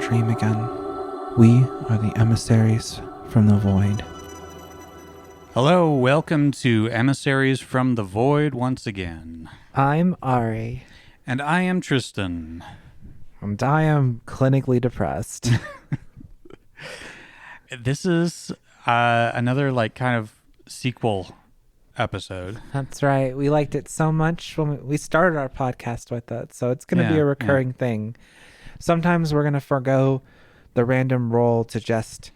dream again. We are the emissaries from the void. Hello, welcome to Emissaries from the Void once again. I'm Ari. And I am Tristan. And I am clinically depressed. This is another kind of sequel episode. That's right. We liked it so much when we started our podcast with it, so it's going to be a recurring thing. Sometimes we're going to forego the random role to just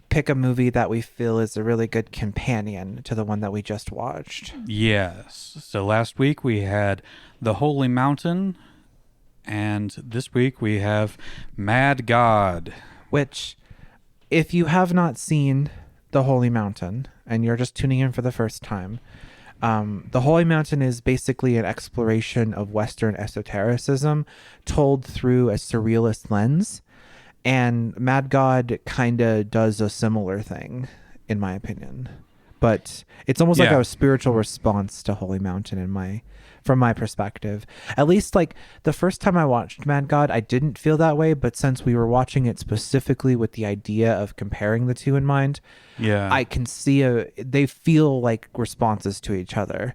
pick a movie that we feel is a really good companion to the one that we just watched. Yes. So last week we had The Holy Mountain, and this week we have Mad God. Which, if you have not seen The Holy Mountain and you're just tuning in for the first time, The Holy Mountain is basically an exploration of Western esotericism told through a surrealist lens. And Mad God kind of does a similar thing, in my opinion. But it's almost like a spiritual response to Holy Mountain from my perspective. At least the first time I watched Mad God, I didn't feel that way. But since we were watching it specifically with the idea of comparing the two in mind, I can see they feel like responses to each other.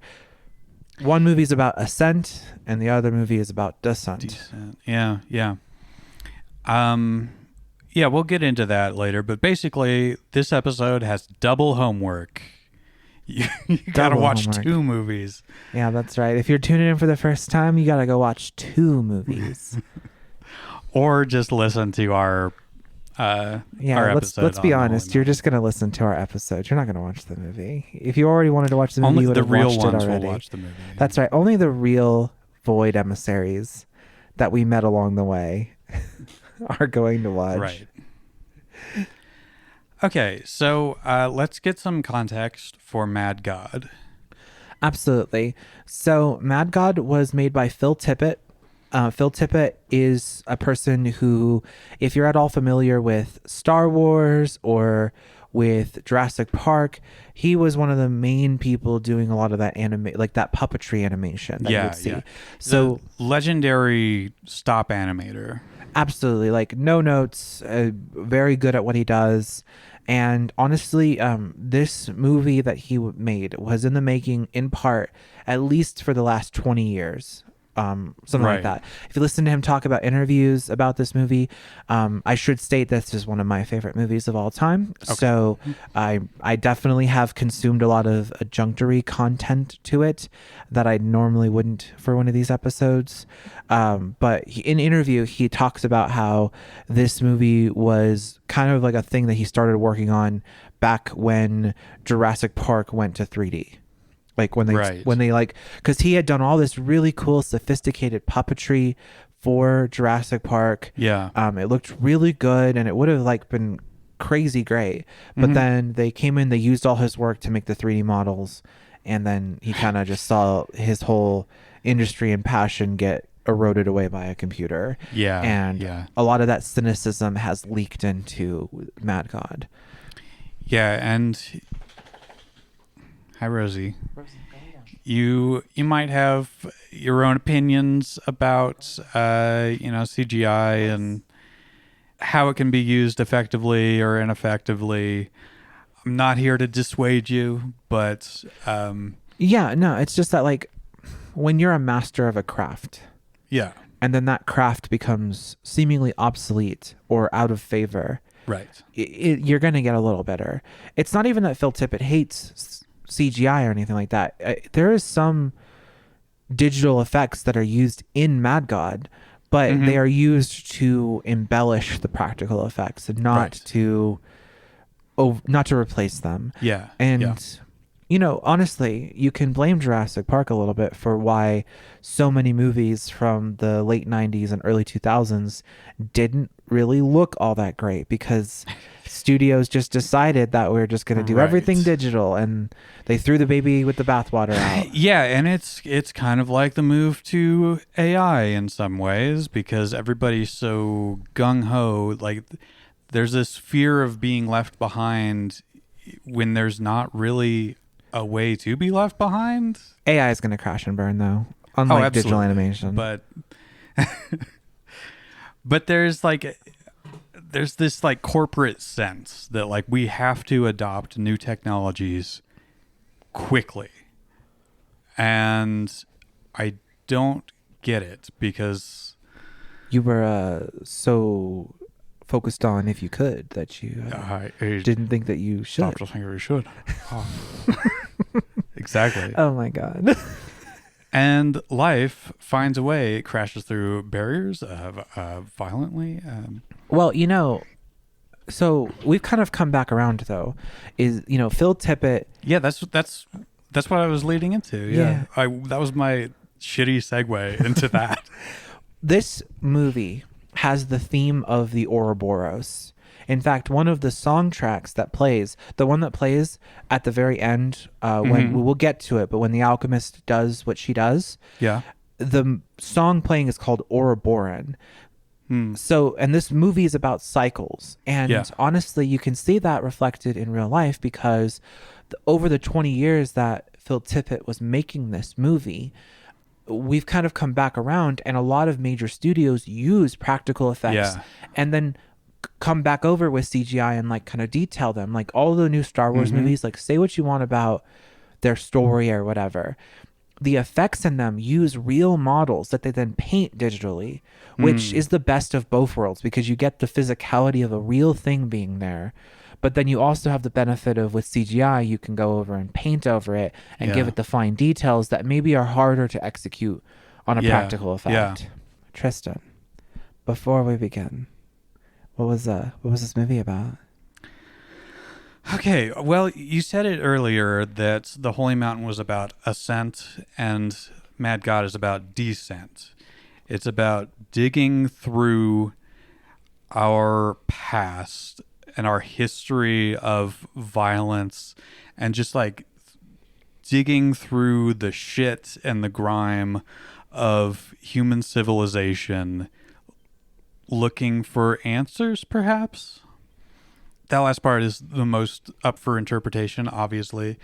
One movie's about ascent and the other movie is about descent. Yeah. Yeah, we'll get into that later, but basically this episode has double homework. You gotta watch two movies. Yeah, that's right. If you're tuning in for the first time, you gotta go watch two movies. Or just listen to our episode. Let's be honest. You're just gonna listen to our episode. You're not gonna watch the movie. If you already wanted to watch the movie, you would have watched it already. Will watch the movie. That's right. Only the real Void emissaries that we met along the way are going to watch. Right. Okay, so let's get some context for Mad God. Absolutely. So Mad God was made by Phil Tippett. Phil Tippett is a person who, if you're at all familiar with Star Wars or with Jurassic Park, he was one of the main people doing a lot of that that puppetry animation that you would see. So the legendary stop animator. Absolutely. No notes, very good at what he does. And honestly, this movie that he made was in the making in part, at least for the last 20 years. Something like that. If you listen to him talk about interviews about this movie, I should state this is one of my favorite movies of all time. Okay. So I definitely have consumed a lot of adjunctory content to it that I normally wouldn't for one of these episodes. But in interview, he talks about how this movie was kind of like a thing that he started working on back when Jurassic Park went to 3D. When they because he had done all this really cool, sophisticated puppetry for Jurassic Park. Yeah. It looked really good and it would have been crazy great. But then they came in, they used all his work to make the 3D models. And then he kind of just saw his whole industry and passion get eroded away by a computer. Yeah. And a lot of that cynicism has leaked into Mad God. Yeah. And hi, Rosie. You might have your own opinions about CGI and how it can be used effectively or ineffectively. I'm not here to dissuade you, but it's just that when you're a master of a craft, and then that craft becomes seemingly obsolete or out of favor, right? You're gonna get a little bitter. It's not even that Phil Tippett hates CGI or anything like that. There is some digital effects that are used in Mad God, but they are used to embellish the practical effects and not to replace them. Yeah. And honestly, you can blame Jurassic Park a little bit for why so many movies from the late 90s and early 2000s didn't really look all that great, because studios just decided that we're just going to do everything digital, and they threw the baby with the bathwater out. Yeah, and it's kind of like the move to AI in some ways, because everybody's so gung-ho. There's this fear of being left behind when there's not really a way to be left behind. AI is going to crash and burn, though, unlike digital animation. But there's there's this like corporate sense that like we have to adopt new technologies quickly. And I don't get it because You were so focused on if you could that you I didn't think that you should. stopped to think we should. Oh. Exactly. Oh my God. And life finds a way. It crashes through barriers violently. Well, so we've kind of come back around though. Phil Tippett. Yeah, that's what I was leading into. Yeah. Yeah. That was my shitty segue into that. This movie has the theme of the Ouroboros. In fact, one of the song tracks that plays, the one that plays at the very end, when we will get to it, but when the alchemist does what she does, Yeah. the song playing is called Ouroboran. So, and this movie is about cycles. And honestly, you can see that reflected in real life because over the 20 years that Phil Tippett was making this movie, we've kind of come back around, and a lot of major studios use practical effects and then come back over with CGI and like kind of detail them. Like all the new Star Wars movies, like say what you want about their story or whatever. The effects in them use real models that they then paint digitally, which is the best of both worlds because you get the physicality of a real thing being there. But then you also have the benefit of with CGI, you can go over and paint over it and give it the fine details that maybe are harder to execute on a practical effect. Yeah. Tristan, before we begin, what was this movie about? Okay, well, you said it earlier that the Holy Mountain was about ascent and Mad God is about descent. It's about digging through our past and our history of violence and just like digging through the shit and the grime of human civilization, looking for answers, perhaps. That last part is the most up for interpretation, obviously,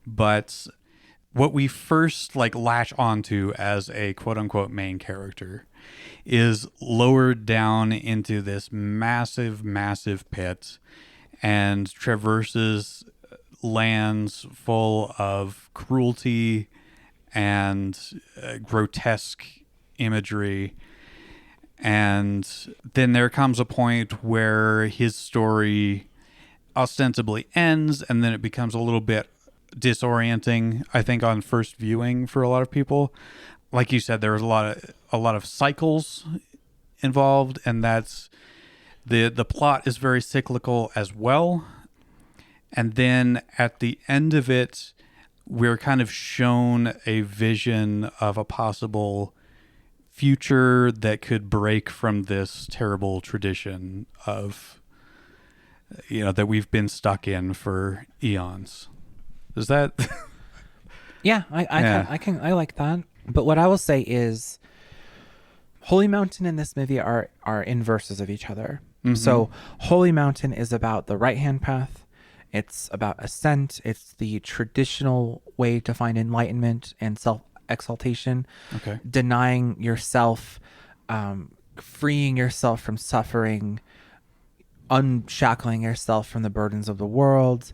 but what we first like latch onto as a quote unquote main character is lowered down into this massive, massive pit and traverses lands full of cruelty and grotesque imagery. And then there comes a point where his story ostensibly ends, and then it becomes a little bit disorienting, I think, on first viewing for a lot of people. Like you said, there was a lot of cycles involved, and that's the plot is very cyclical as well. And then at the end of it, we're kind of shown a vision of a possible future that could break from this terrible tradition of, that we've been stuck in for eons. Is that? Yeah, I like that. But what I will say is Holy Mountain and this movie are inverses of each other. So Holy Mountain is about the right-hand path. It's about ascent. It's the traditional way to find enlightenment and self-exaltation. Okay. Denying yourself, freeing yourself from suffering, unshackling yourself from the burdens of the world.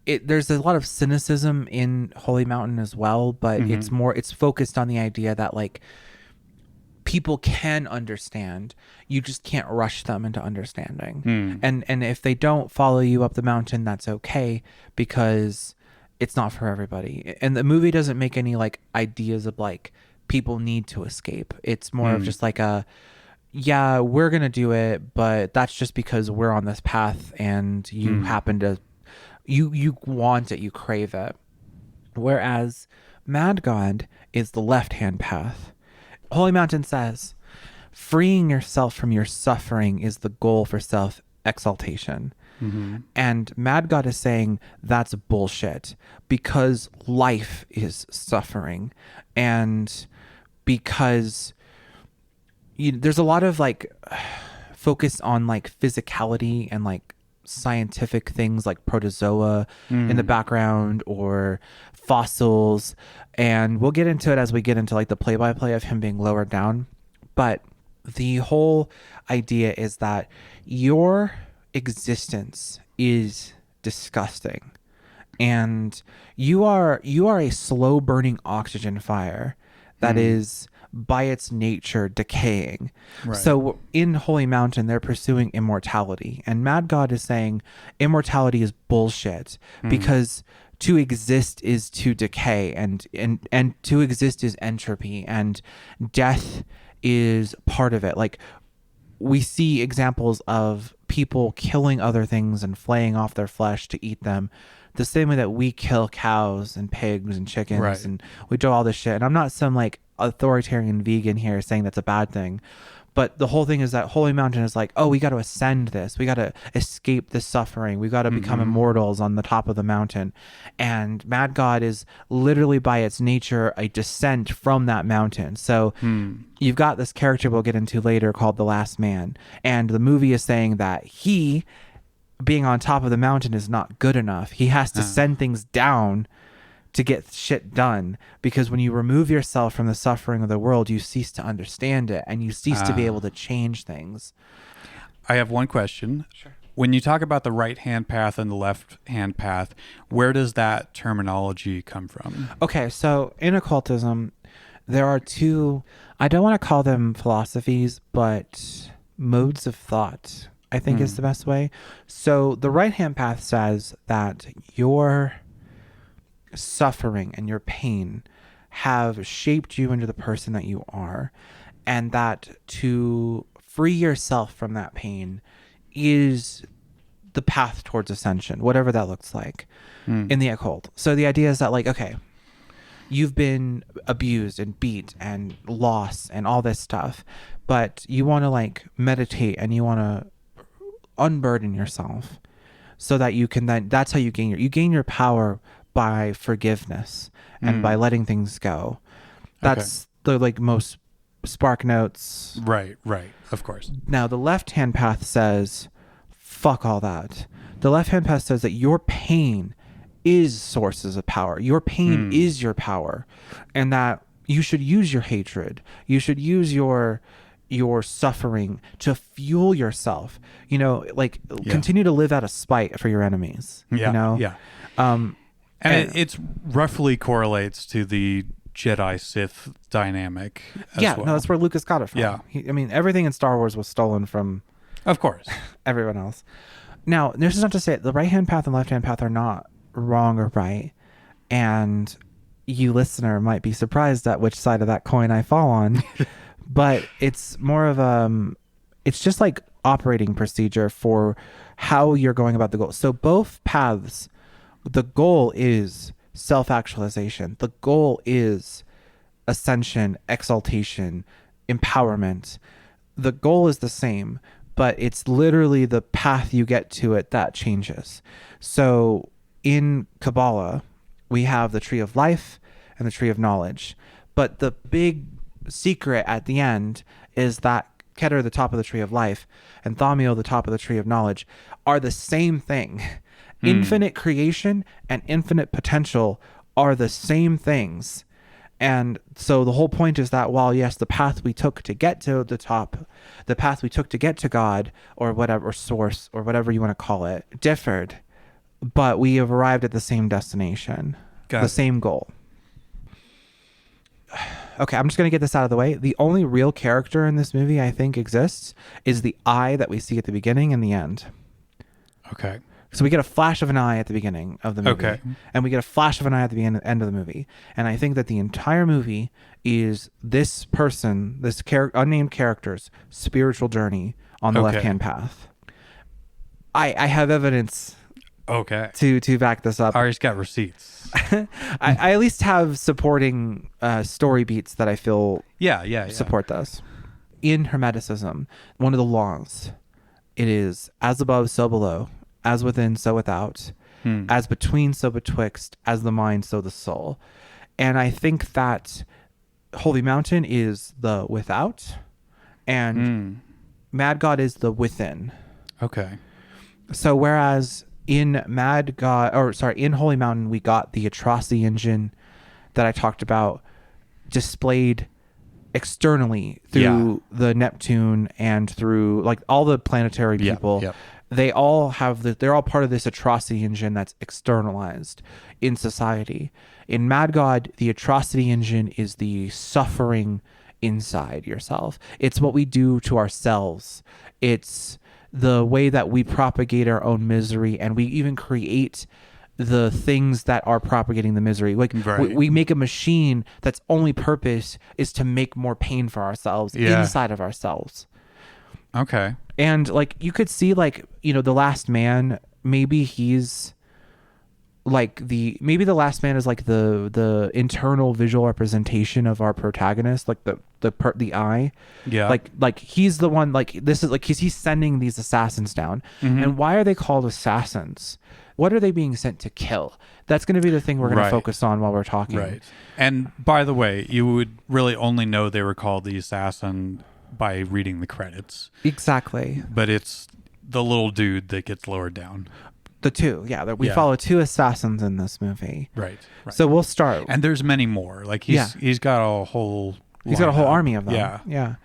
There's a lot of cynicism in Holy Mountain as well, but it's focused on the idea that like people can understand. You just can't rush them into understanding. And if they don't follow you up the mountain, that's okay because it's not for everybody. And the movie doesn't make any like ideas of like people need to escape. It's more of just like we're going to do it, but that's just because we're on this path and you happen to you want it, you crave it. Whereas Mad God is the left-hand path. Holy Mountain says, freeing yourself from your suffering is the goal for self-exaltation. And Mad God is saying that's bullshit because life is suffering. And because there's a lot of like focus on like physicality and like scientific things like protozoa in the background or fossils, and we'll get into it as we get into like the play-by-play of him being lowered down. But the whole idea is that your existence is disgusting, and you are a slow burning oxygen fire that is by its nature decaying. Right. So in Holy Mountain, they're pursuing immortality, and Mad God is saying immortality is bullshit because to exist is to decay, and to exist is entropy, and death is part of it. Like, we see examples of people killing other things and flaying off their flesh to eat them, the same way that we kill cows and pigs and chickens, Right. and we do all this shit. And I'm not some like authoritarian vegan here saying that's a bad thing, but the whole thing is that Holy Mountain is like, oh, we got to ascend this, we got to escape the suffering, we got to become immortals on the top of the mountain. And Mad God is literally by its nature a descent from that mountain. So you've got this character we'll get into later called the Last Man, and the movie is saying that he being on top of the mountain is not good enough. He has to send things down to get shit done, because when you remove yourself from the suffering of the world, you cease to understand it, and you cease to be able to change things. I have one question. Sure. When you talk about the right-hand path and the left-hand path, where does that terminology come from? Okay, so in occultism, there are two, I don't want to call them philosophies, but modes of thought, I think is the best way. So the right-hand path says that your suffering and your pain have shaped you into the person that you are, and that to free yourself from that pain is the path towards ascension, whatever that looks like in the occult. So the idea is that, like, okay, you've been abused and beat and lost and all this stuff, but you want to like meditate and you want to unburden yourself so that you can then, that's how you gain your power by forgiveness and by letting things go. That's the like most spark notes. Right, of course. Now the left-hand path says, fuck all that. The left-hand path says that your pain is sources of power. Your pain is your power, and that you should use your hatred. You should use your suffering to fuel yourself. You know, like continue to live out of spite for your enemies. Yeah, you know? yeah. And it's roughly correlates to the Jedi-Sith dynamic as well. No, that's where Lucas got it from. Yeah. I mean, everything in Star Wars was stolen from Of course. everyone else. Now, this is not to say the right-hand path and left-hand path are not wrong or right. And you listener might be surprised at which side of that coin I fall on. But it's more of it's just like operating procedure for how you're going about the goal. So both paths, the goal is self-actualization. The goal is ascension, exaltation, empowerment. The goal is the same, but it's literally the path you get to it that changes. So in Kabbalah, we have the tree of life and the tree of knowledge. But the big secret at the end is that Keter, the top of the tree of life, and Thamiel, the top of the tree of knowledge, are the same thing. Infinite creation and infinite potential are the same things. And so the whole point is that while, yes, the path we took to get to the top, the path we took to get to God or whatever, or source, or whatever you want to call it, differed, but we have arrived at the same destination, same goal. Okay, I'm just going to get this out of the way. The only real character in this movie I think exists is the eye that we see at the beginning and the end. Okay. So we get a flash of an eye at the beginning of the movie. Okay. And we get a flash of an eye at the end of the movie. And I think that the entire movie is this person, this unnamed character's spiritual journey on the left-hand path. I have evidence to back this up. Ari's got receipts. I at least have supporting story beats that I feel support this. In Hermeticism, one of the laws, it is as above, so below, as within, so without, as between, so betwixt, as the mind, so the soul. And I think that Holy Mountain is the without, and Mad God is the within. Okay. So whereas in in Holy Mountain, we got the atrocity engine that I talked about displayed externally through the Neptune and through like all the planetary people. Yep. They all have they're all part of this atrocity engine that's externalized in society. In Mad God, the atrocity engine is the suffering inside yourself. It's what we do to ourselves. It's the way that we propagate our own misery, and we even create the things that are propagating the misery. Like Right. we make a machine that's only purpose is to make more pain for ourselves inside of ourselves. Okay. And like you could see like, you know, the last man, maybe he's like maybe the last man is like the internal visual representation of our protagonist, like the eye. Yeah. Like he's the one, like this is like he's sending these assassins down. Mm-hmm. And why are they called assassins? What are they being sent to kill? That's going to be the thing we're going to focus on while we're talking. Right. And by the way, you would really only know they were called the assassin by reading the credits. Exactly. But it's the little dude that gets lowered down. The two, we follow two assassins in this movie. Right. So we'll start. And there's many more. Like he's got a whole army of them. Yeah.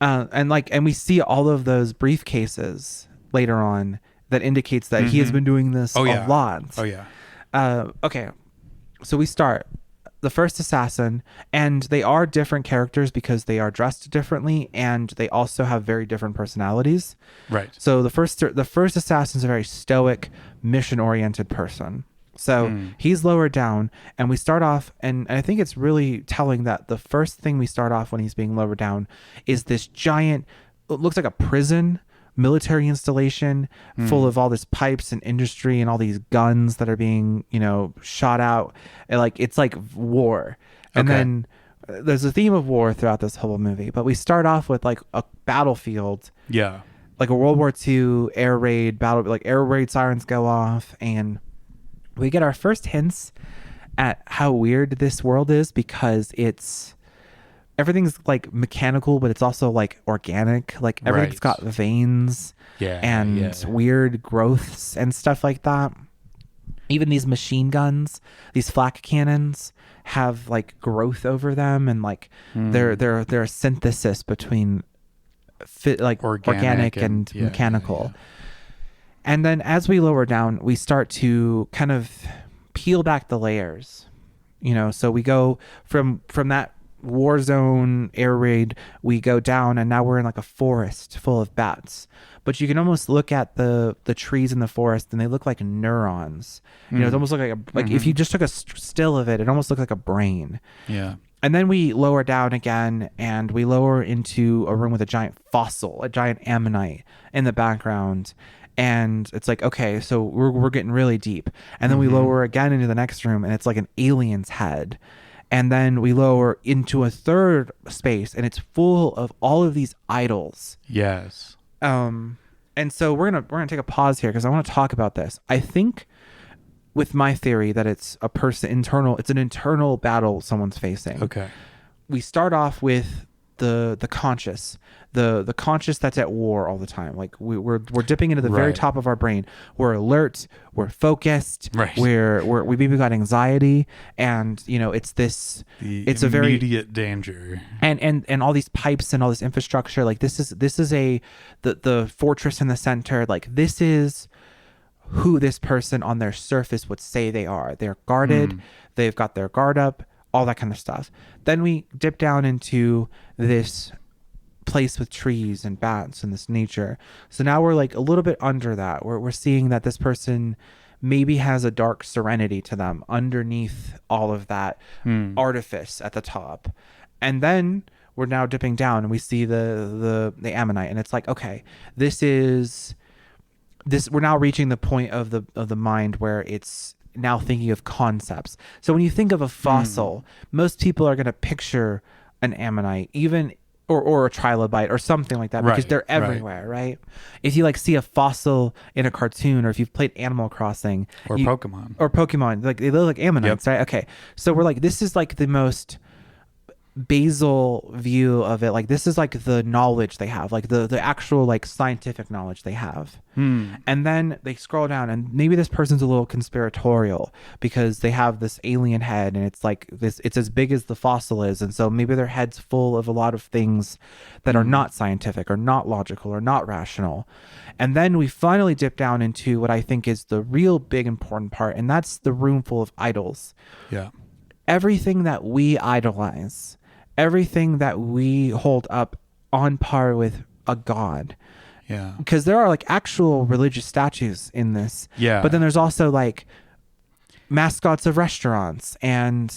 And we see all of those briefcases later on that indicates that he has been doing this a lot. Oh yeah. Okay. So we start the first assassin, and they are different characters because they are dressed differently, and they also have very different personalities. Right. So the first assassin is a very stoic, mission-oriented person. So he's lowered down, and we start off, and I think it's really telling that the first thing we start off when he's being lowered down is this giant, it looks like a prison military installation full of all this pipes and industry and all these guns that are being, you know, shot out. And like it's like war. And then there's a theme of war throughout this whole movie. But we start off with like a battlefield. Yeah. Like a World War II air raid battle, like air raid sirens go off, and we get our first hints at how weird this world is because everything's like mechanical, but it's also like organic. Like everything's got veins and weird growths and stuff like that. Even these machine guns, these flak cannons have like growth over them, and like they're a synthesis between organic and mechanical. And then as we lower down, we start to kind of peel back the layers, you know, so we go from that war zone air raid, we go down, and now we're in like a forest full of bats. But you can almost look at the trees in the forest, and they look like neurons. You know, it almost look like if you just took a still of it, it almost looked like a brain. Yeah. And then we lower down again, and we lower into a room with a giant fossil, a giant ammonite in the background. And it's like, okay, so we're getting really deep. And then we lower again into the next room, and it's like an alien's head. And then we lower into a third space, and it's full of all of these idols. Yes. And so we're gonna take a pause here because I want to talk about this. I think with my theory that it's it's an internal battle someone's facing. Okay. We start off with the conscious, the conscious that's at war all the time. Like we're dipping into the very top of our brain. We're alert, we're focused, we maybe got anxiety, and you know it's a very immediate danger. And all these pipes and all this infrastructure, like this is the fortress in the center. Like this is who this person on their surface would say they are. They're guarded, they've got their guard up, all that kind of stuff. Then we dip down into this place with trees and bats and this nature. So now we're like a little bit under that. We're seeing that this person maybe has a dark serenity to them underneath all of that artifice at the top. And then we're now dipping down, and we see the ammonite, and it's like, okay, we're now reaching the point of the mind where it's now thinking of concepts. So when you think of a fossil, most people are going to picture an ammonite, even or a trilobite or something like that, because they're everywhere, right? If you like see a fossil in a cartoon, or if you've played Animal Crossing or Pokemon, like they look like ammonites, right? Okay, so we're like, this is like the most basal view of it. Like this is like the knowledge they have, like the actual like scientific knowledge they have. And then they scroll down and maybe this person's a little conspiratorial because they have this alien head and it's like this, it's as big as the fossil is, and so maybe their head's full of a lot of things that are not scientific or not logical or not rational. And then we finally dip down into what I think is the real big important part, and that's the room full of idols. Yeah. Everything that we idolize, everything that we hold up on par with a god. Yeah. Because there are like actual religious statues in this. Yeah. But then there's also like mascots of restaurants and,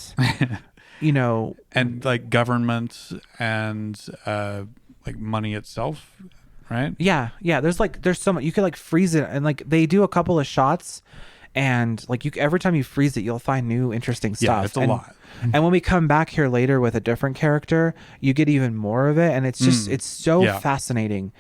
you know. And like government and like money itself, right? Yeah. Yeah. There's so much. You could like freeze it, and like they do a couple of shots, and like you every time you freeze it, you'll find new interesting stuff. Yeah, it's a lot. And when we come back here later with a different character, you get even more of it, and it's just it's so fascinating.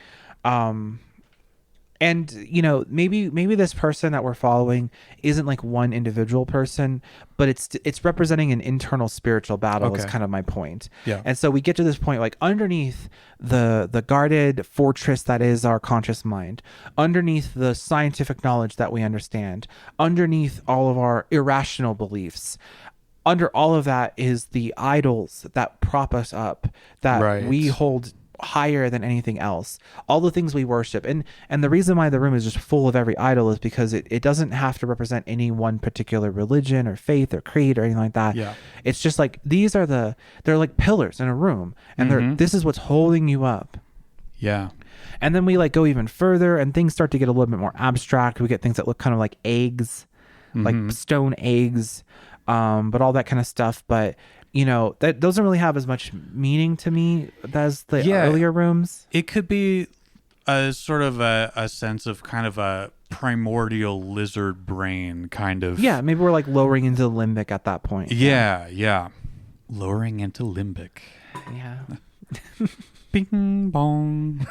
And you know, maybe this person that we're following isn't like one individual person, but it's representing an internal spiritual battle. Is kind of my point. Yeah. And so we get to this point, like underneath the guarded fortress that is our conscious mind, underneath the scientific knowledge that we understand, underneath all of our irrational beliefs, under all of that is the idols that prop us up, that we hold higher than anything else, all the things we worship. And the reason why the room is just full of every idol is because it doesn't have to represent any one particular religion or faith or creed or anything like that. It's just like these are they're like pillars in a room, and this is what's holding you up. And then we like go even further and things start to get a little bit more abstract. We get things that look kind of like eggs, like stone eggs, but all that kind of stuff. But you know, that doesn't really have as much meaning to me as the earlier rooms. It could be a sort of a sense of kind of a primordial lizard brain kind of. Yeah, maybe we're like lowering into the limbic at that point. Yeah. Lowering into limbic. Yeah. Bing bong.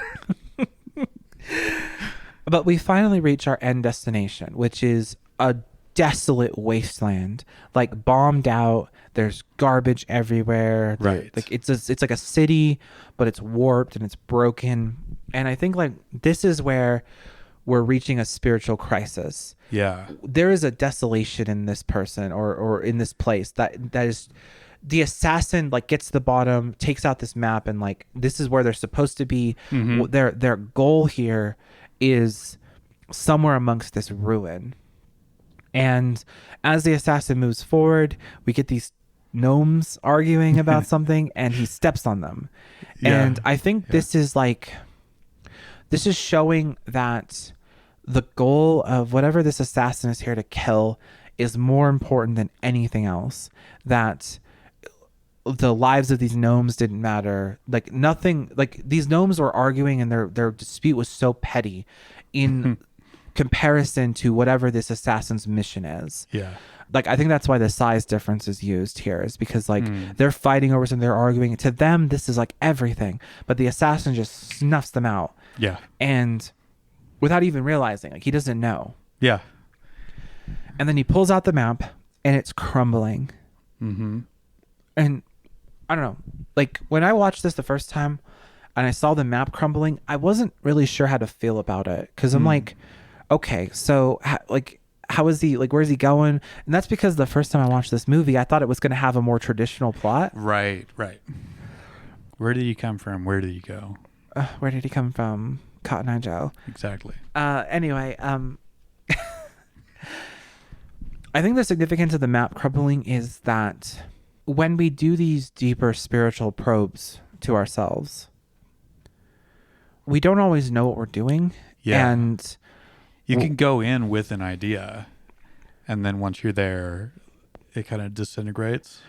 But we finally reach our end destination, which is a desolate wasteland, like bombed out. There's garbage everywhere. Right. Like it's like a city, but it's warped and it's broken. And I think like this is where we're reaching a spiritual crisis. Yeah. There is a desolation in this person or in this place that is, the assassin like gets to the bottom, takes out this map, and like this is where they're supposed to be. Their goal here is somewhere amongst this ruin. And as the assassin moves forward, we get these gnomes arguing about something, and he steps on them. And I think this is showing that the goal of whatever this assassin is here to kill is more important than anything else. That the lives of these gnomes didn't matter. Like nothing, like these gnomes were arguing, and their dispute was so petty in comparison to whatever this assassin's mission is. Like I think that's why the size difference is used here, is because like they're fighting over something, they're arguing. To them this is like everything, but the assassin just snuffs them out. And without even realizing, like he doesn't know. And then he pulls out the map and it's crumbling. And I don't know, like when I watched this the first time and I saw the map crumbling, I wasn't really sure how to feel about it, because I'm like, okay, so how is he, like, where's he going? And that's because the first time I watched this movie, I thought it was going to have a more traditional plot. Right. Where did he come from? Where did he go? Where did he come from? Cotton Eye Joe. Exactly. Anyway, I think the significance of the map crumbling is that when we do these deeper spiritual probes to ourselves, we don't always know what we're doing. And you can go in with an idea, and then once you're there, it kind of disintegrates.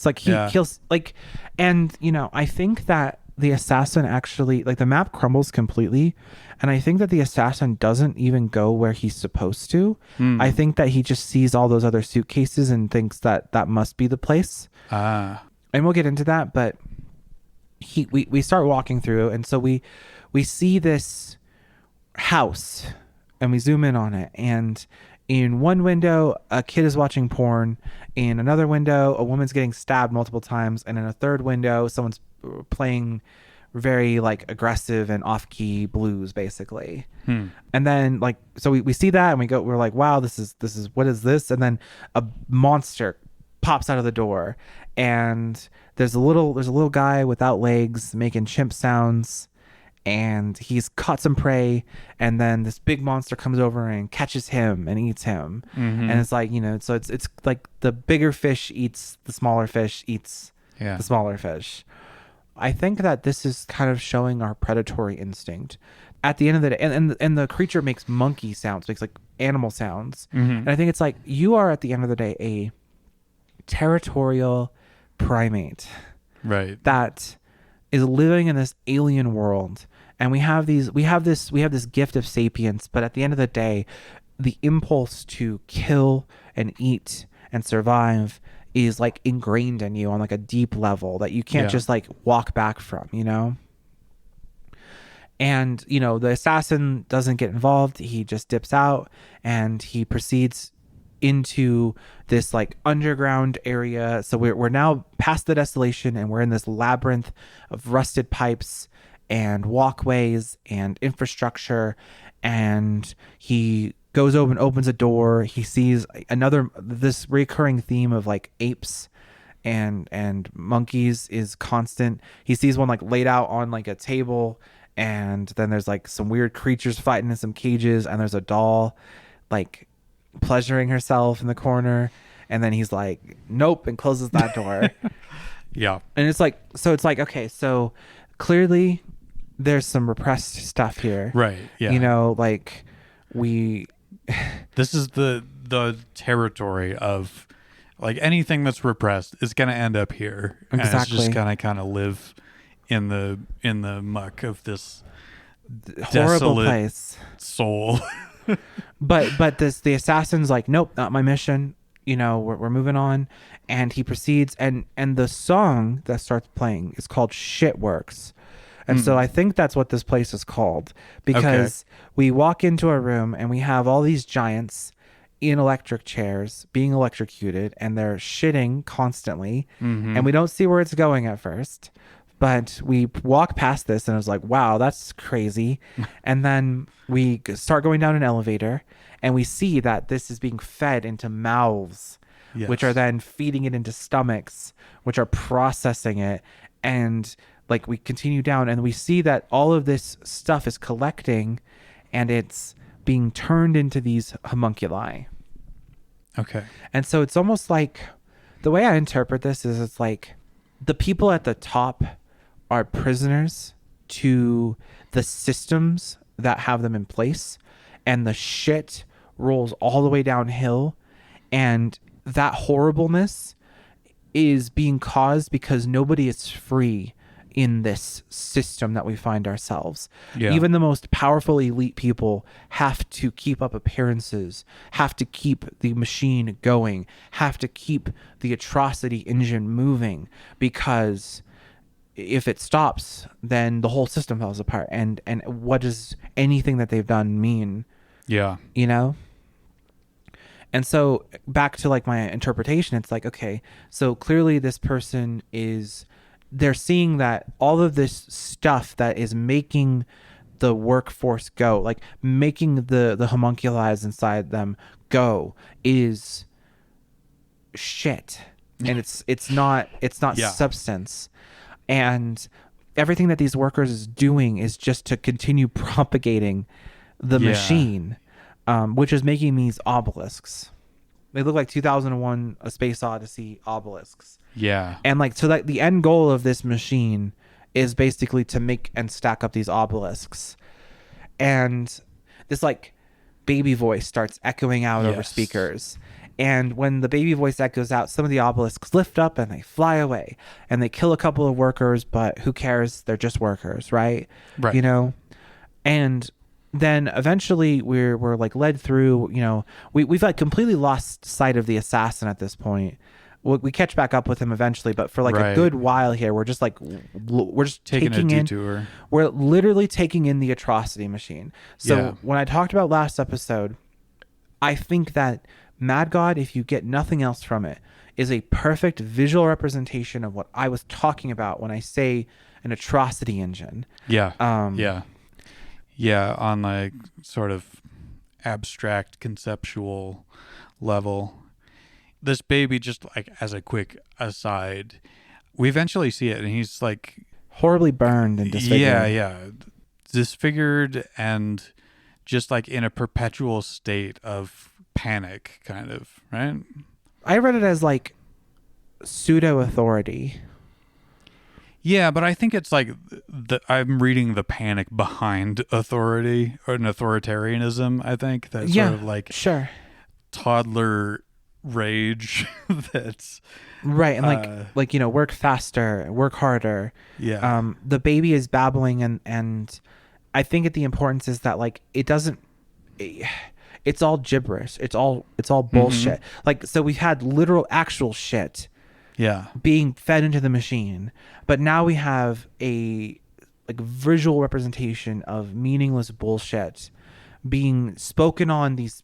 Like he kills, like, and you know, I think that the assassin actually, like, the map crumbles completely, and I think that the assassin doesn't even go where he's supposed to. I think that he just sees all those other suitcases and thinks that that must be the place. And we'll get into that, but we start walking through, and so we see this house, and we zoom in on it, and In one window, a kid is watching porn. In another window, a woman's getting stabbed multiple times. And in a third window, someone's playing very like aggressive and off-key blues, basically. And then like, so we see that and we're like, wow, this is what is this? And then a monster pops out of the door, and there's a little guy without legs making chimp sounds, and he's caught some prey, and then this big monster comes over and catches him and eats him. And it's like, so it's like the bigger fish eats the smaller fish eats the smaller fish. I think that this is kind of showing our predatory instinct at the end of the day. And the creature makes monkey sounds, makes like animal sounds. And I think it's like, you are at the end of the day a territorial primate, right, that is living in this alien world. And we have this gift of sapience, but at the end of the day, the impulse to kill and eat and survive is like ingrained in you on like a deep level that you can't just like walk back from, And, the assassin doesn't get involved. He just dips out and he proceeds into this like underground area. So we're now past the desolation, and we're in this labyrinth of rusted pipes and walkways and infrastructure. And he goes over and opens a door. He sees this recurring theme of like apes and monkeys is constant. He sees one like laid out on like a table, and then there's like some weird creatures fighting in some cages, and there's a doll like pleasuring herself in the corner. And then he's like, nope, and closes that door. Yeah. And it's like, okay, so clearly there's some repressed stuff here, right? Yeah. Like this is the territory of like anything that's repressed is going to end up here. Exactly. And it's just gonna kind of live in the muck of this horrible place soul. but the assassin's like, nope, not my mission. We're moving on. And he proceeds, and the song that starts playing is called Shitworks. And so I think that's what this place is called, because we walk into a room and we have all these giants in electric chairs being electrocuted, and they're shitting constantly. And we don't see where it's going at first, but we walk past this and I was like, wow, that's crazy. And then we start going down an elevator, and we see that this is being fed into mouths, which are then feeding it into stomachs, which are processing it. And like we continue down, and we see that all of this stuff is collecting, and it's being turned into these homunculi. Okay. And so it's almost like, the way I interpret this is, it's like the people at the top are prisoners to the systems that have them in place, and the shit rolls all the way downhill, and that horribleness is being caused because nobody is free in this system that we find ourselves. Even the most powerful elite people have to keep up appearances, have to keep the machine going, have to keep the atrocity engine moving, because if it stops, then the whole system falls apart. And what does anything that they've done mean? And so back to like my interpretation, it's like, okay, so clearly this person they're seeing that all of this stuff that is making the workforce go, like making the homunculi inside them go, is shit. And it's not substance. And everything that these workers is doing is just to continue propagating the machine, which is making these obelisks. They look like 2001: A Space Odyssey obelisks. Yeah. And like, so that the end goal of this machine is basically to make and stack up these obelisks. And this like baby voice starts echoing out over speakers. And when the baby voice echoes out, some of the obelisks lift up and they fly away, and they kill a couple of workers, but who cares? They're just workers, right? Right. And then eventually we're like led through, we've like completely lost sight of the assassin at this point. We catch back up with him eventually, but for like a good while here, we're just like, we're just taking a detour. We're literally taking in the atrocity machine. So when I talked about last episode, I think that Mad God, if you get nothing else from it, is a perfect visual representation of what I was talking about when I say an atrocity engine. Yeah. Um, Yeah. Yeah. On like sort of abstract conceptual level. This baby, just like as a quick aside, we eventually see it and he's like, Horribly burned and disfigured. yeah, disfigured and just like in a perpetual state of panic, kind of, right? I read it as like pseudo authority. Yeah, but I think it's like I'm reading the panic behind authority or an authoritarianism. I think that's sort of like sure. toddler rage that's Right, and like work faster, work harder. yeah. The baby is babbling, and I think the importance is that like it doesn't. It's all gibberish. It's all bullshit. Like, so we've had literal actual shit Yeah. being fed into the machine, but now we have a like visual representation of meaningless bullshit being spoken on these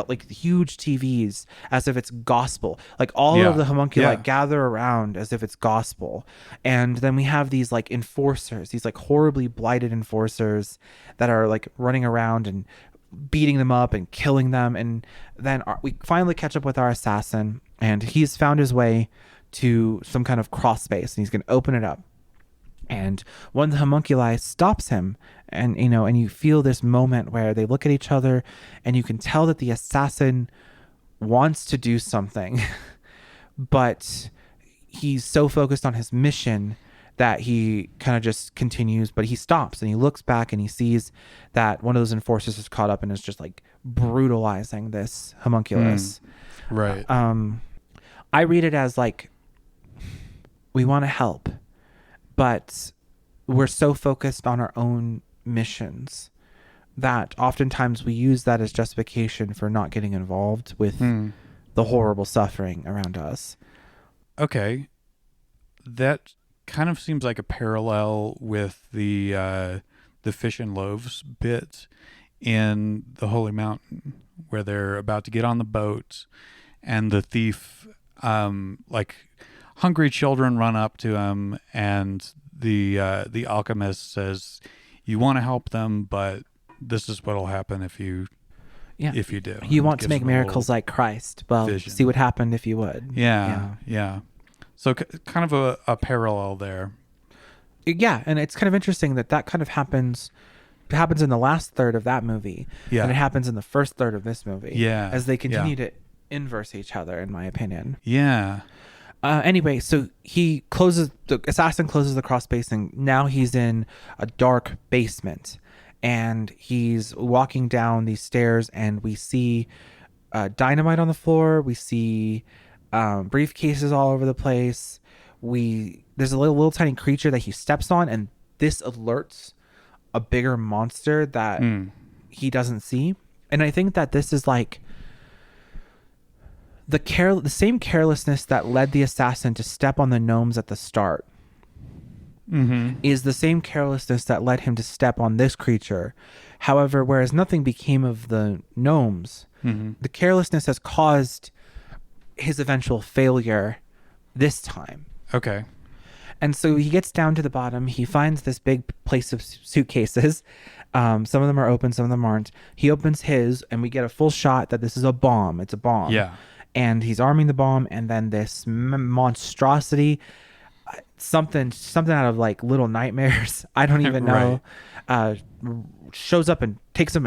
like huge TVs as if it's gospel. Like all of the homunculi gather around as if it's gospel. And then we have these like enforcers, these like horribly blighted enforcers that are like running around and beating them up and killing them. And then we finally catch up with our assassin, and he's found his way to some kind of cross space, and he's going to open it up. And one of the homunculi stops him, and and you feel this moment where they look at each other, and you can tell that the assassin wants to do something, but he's so focused on his mission that he kind of just continues, but he stops and he looks back and he sees that one of those enforcers is caught up and is just like brutalizing this homunculus. Right. I read it as like, we want to help, but we're so focused on our own missions that oftentimes we use that as justification for not getting involved with the horrible suffering around us. Okay. That kind of seems like a parallel with the fish and loaves bit in the Holy Mountain, where they're about to get on the boat and the thief, like hungry children run up to him, and the alchemist says, "You want to help them, but this is what'll happen if you do. You want to make miracles like Christ. Well, vision. See what happened if you would." Yeah. So kind of a parallel there. Yeah, and it's kind of interesting that kind of happens in the last third of that movie. Yeah. And it happens in the first third of this movie. Yeah. As they continue to inverse each other, in my opinion. Yeah. Anyway, so the assassin closes the cross space, and now he's in a dark basement, and he's walking down these stairs, and we see dynamite on the floor. We see briefcases all over the place. There's a little tiny creature that he steps on, and this alerts a bigger monster that he doesn't see. And I think that this is like the same carelessness that led the assassin to step on the gnomes at the start is the same carelessness that led him to step on this creature. However, whereas nothing became of the gnomes, the carelessness has caused his eventual failure this time. Okay. And so he gets down to the bottom. He finds this big place of suitcases. Some of them are open, some of them aren't. He opens his, and we get a full shot that this is a bomb. It's a bomb. Yeah. And he's arming the bomb, and then this monstrosity, something out of like Little Nightmares, I don't even know, shows up and takes him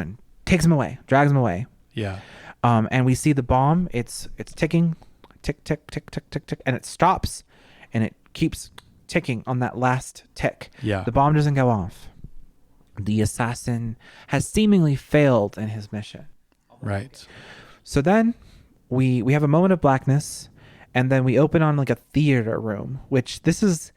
away, drags him away. Yeah. And we see the bomb. It's ticking, tick, tick, tick, tick, tick, tick, and it stops, and it keeps ticking on that last tick. Yeah. The bomb doesn't go off. The assassin has seemingly failed in his mission. Right. So then we have a moment of blackness, and then we open on like a theater room, which this is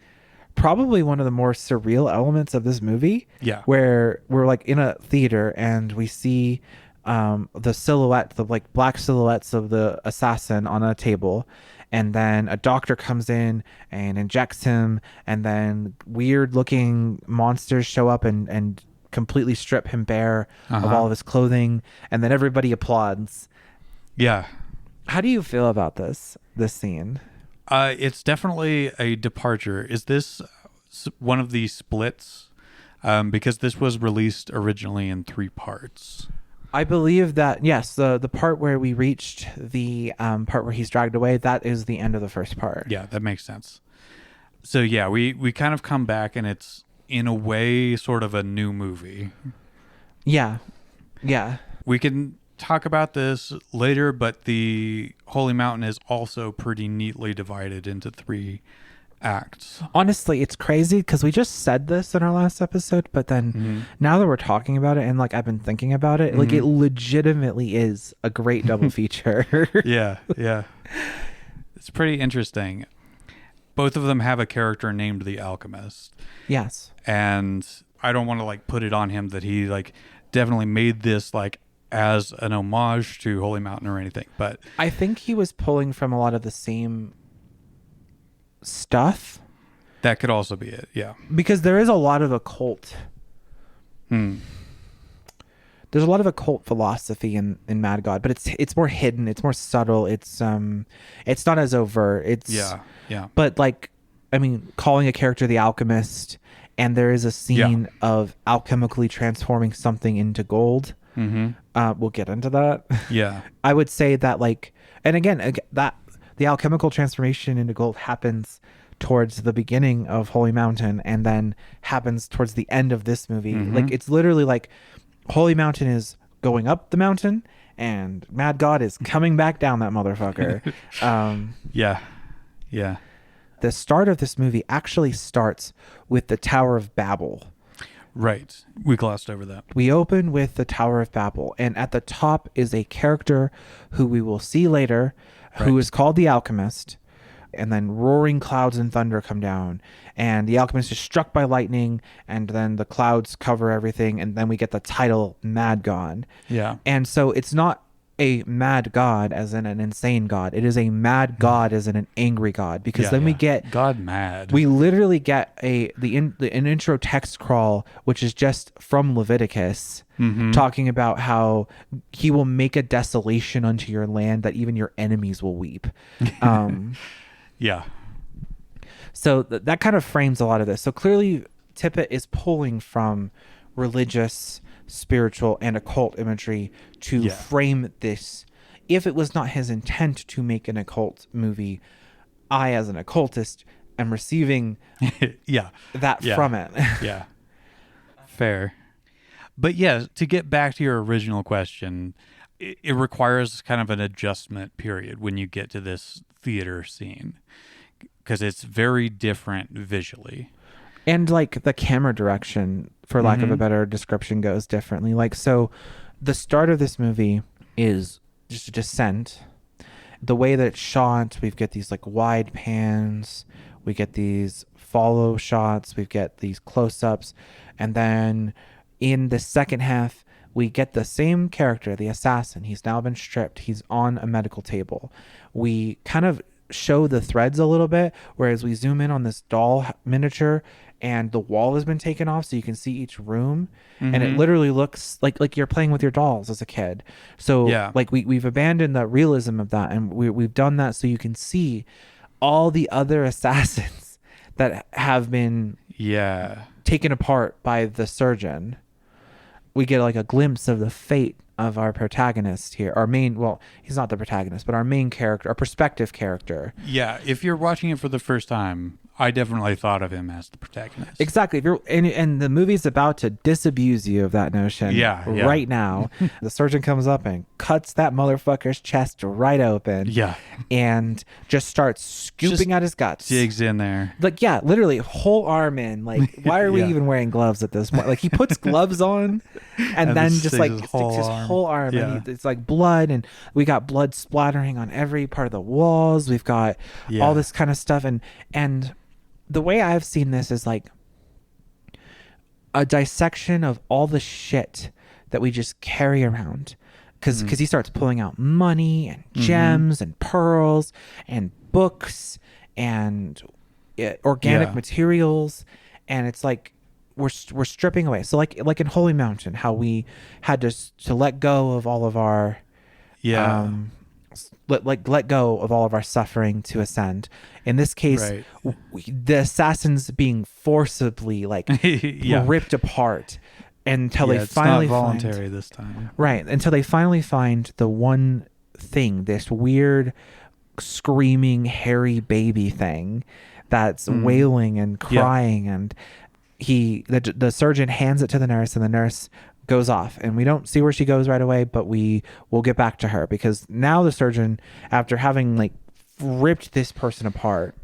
probably one of the more surreal elements of this movie. Yeah. Where we're like in a theater, and we see the like black silhouettes of the assassin on a table, and then a doctor comes in and injects him, and then weird looking monsters show up and completely strip him bare of all of his clothing, and then everybody applauds, Yeah. How do you feel about this scene? It's definitely a departure. Is this one of the splits? Because this was released originally in 3 parts. I believe that, yes, the part where we reached the part where he's dragged away, that is the end of the first part. Yeah, that makes sense. So yeah, we kind of come back, and it's in a way sort of a new movie. Yeah. Yeah. We can talk about this later, but the Holy Mountain is also pretty neatly divided into 3 acts. Honestly, it's crazy because we just said this in our last episode, but then now that we're talking about it and like I've been thinking about it, like it legitimately is a great double feature. Yeah. It's pretty interesting. Both of them have a character named the Alchemist. Yes. And I don't want to like put it on him that he like definitely made this like as an homage to Holy Mountain or anything, but I think he was pulling from a lot of the same stuff. That could also be it. Yeah. Because there is a lot of occult. There's a lot of occult philosophy in Mad God, but it's more hidden, it's more subtle, it's not as overt. It's yeah. But like, I mean, calling a character the Alchemist, and there is a scene of alchemically transforming something into gold. We'll get into that. Yeah. I would say that like, and again, that the alchemical transformation into gold happens towards the beginning of Holy Mountain and then happens towards the end of this movie. Like it's literally like Holy Mountain is going up the mountain and Mad God is coming back down that motherfucker. Yeah. The start of this movie actually starts with the Tower of Babel. Right. We glossed over that. We open with the Tower of Babel, and at the top is a character who we will see later, who is called the Alchemist, and then roaring clouds and thunder come down, and the Alchemist is struck by lightning, and then the clouds cover everything, and then we get the title Mad God. Yeah. And so it's not a mad god as in an insane god. It is a mad god as in an angry god, because we get God mad. We literally get an intro text crawl, which is just from Leviticus, talking about how he will make a desolation unto your land that even your enemies will weep. Yeah. So that kind of frames a lot of this. So clearly Tippett is pulling from religious, spiritual, and occult imagery to frame this. If it was not his intent to make an occult movie, I, as an occultist, am receiving that from it. Yeah. Fair. But yeah, to get back to your original question, it requires kind of an adjustment period when you get to this theater scene, because it's very different visually. And like the camera direction, for lack of a better description, goes differently. Like, so the start of this movie is just a descent. The way that it's shot, we get these like wide pans, we get these follow shots, we get these close-ups, and then in the second half, we get the same character, the assassin. He's now been stripped. He's on a medical table. We kind of show the threads a little bit, whereas we zoom in on this doll miniature and the wall has been taken off so you can see each room, and it literally looks like you're playing with your dolls as a kid. So like we've abandoned the realism of that, and we've done that so you can see all the other assassins that have been taken apart by the surgeon. We get like a glimpse of the fate of our protagonist here. Our main, well, he's not the protagonist, but our main character, our perspective character. Yeah, if you're watching it for the first time, I definitely thought of him as the protagonist. Exactly. If you're and the movie's about to disabuse you of that notion. Right now. The surgeon comes up and cuts that motherfucker's chest right open. Yeah. And just starts scooping out his guts. Digs in there. Like, yeah, literally whole arm in. Like, why are we even wearing gloves at this point? Like, he puts gloves on and then just like sticks his whole arm. And it's like blood, and we got blood splattering on every part of the walls. We've got all this kind of stuff, and the way I've seen this is like a dissection of all the shit that we just carry around, because he starts pulling out money and gems and pearls and books and organic materials, and it's like we're stripping away. So like in Holy Mountain, how we had to let go of all of our let go of all of our suffering to ascend. In this case, Right. the assassins being forcibly like Yeah. ripped apart until Yeah, they it's finally not voluntary this time. right, until they finally find the one thing, this weird screaming hairy baby thing that's wailing and crying, and the surgeon hands it to the nurse, and the nurse goes off, and we don't see where she goes right away, but we will get back to her, because now the surgeon, after having like ripped this person apart,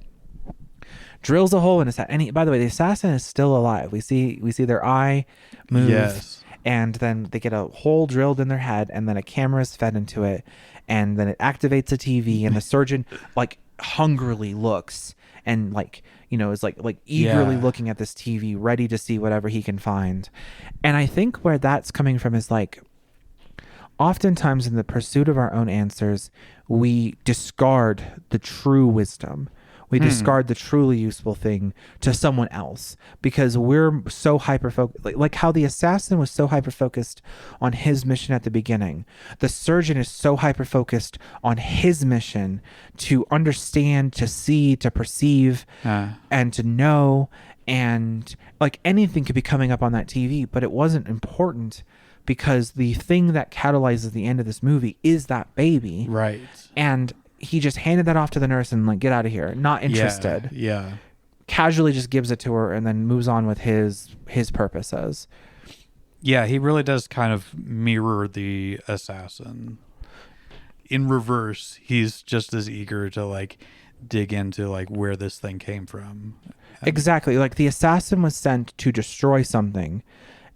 drills a hole in his head. And by the way, the assassin is still alive. We see their eye move, Yes. and then they get a hole drilled in their head, and then a camera is fed into it, and then it activates a TV, and the surgeon like hungrily looks and like, you know, is like eagerly looking at this TV, ready to see whatever he can find. And I think where that's coming from is like, oftentimes in the pursuit of our own answers, we discard the true wisdom. We discard the truly useful thing to someone else, because we're so hyper-focused. Like how the assassin was so hyper-focused on his mission at the beginning. The surgeon is so hyper-focused on his mission to understand, to see, to perceive, and to know. And like anything could be coming up on that TV, but it wasn't important, because the thing that catalyzes the end of this movie is that baby. Right. And he just handed that off to the nurse and like, get out of here. Not interested. Yeah. Casually just gives it to her and then moves on with his purposes. Yeah, he really does kind of mirror the assassin. In reverse, he's just as eager to like dig into like where this thing came from. Exactly. Like the assassin was sent to destroy something,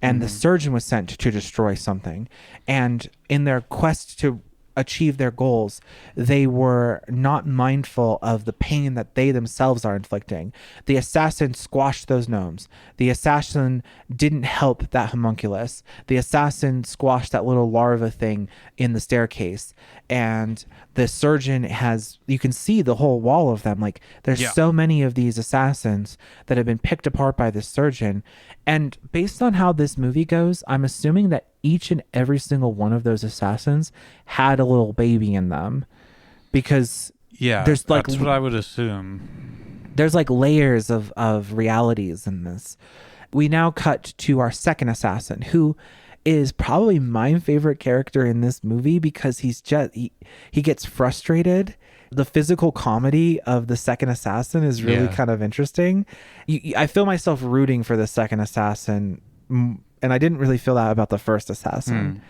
and the surgeon was sent to destroy something. And in their quest to achieve their goals, they were not mindful of the pain that they themselves are inflicting. The assassin squashed those gnomes. The assassin didn't help that homunculus. The assassin squashed that little larva thing in the staircase. And the surgeon has, you can see the whole wall of them. Like there's so many of these assassins that have been picked apart by this surgeon. And based on how this movie goes, I'm assuming that each and every single one of those assassins had a little baby in them, because there's like, that's what I would assume. There's like layers of realities in this. We now cut to our second assassin, who is probably my favorite character in this movie, because he's just he gets frustrated. The physical comedy of the second assassin is really kind of interesting. I feel myself rooting for the second assassin, and I didn't really feel that about the first assassin.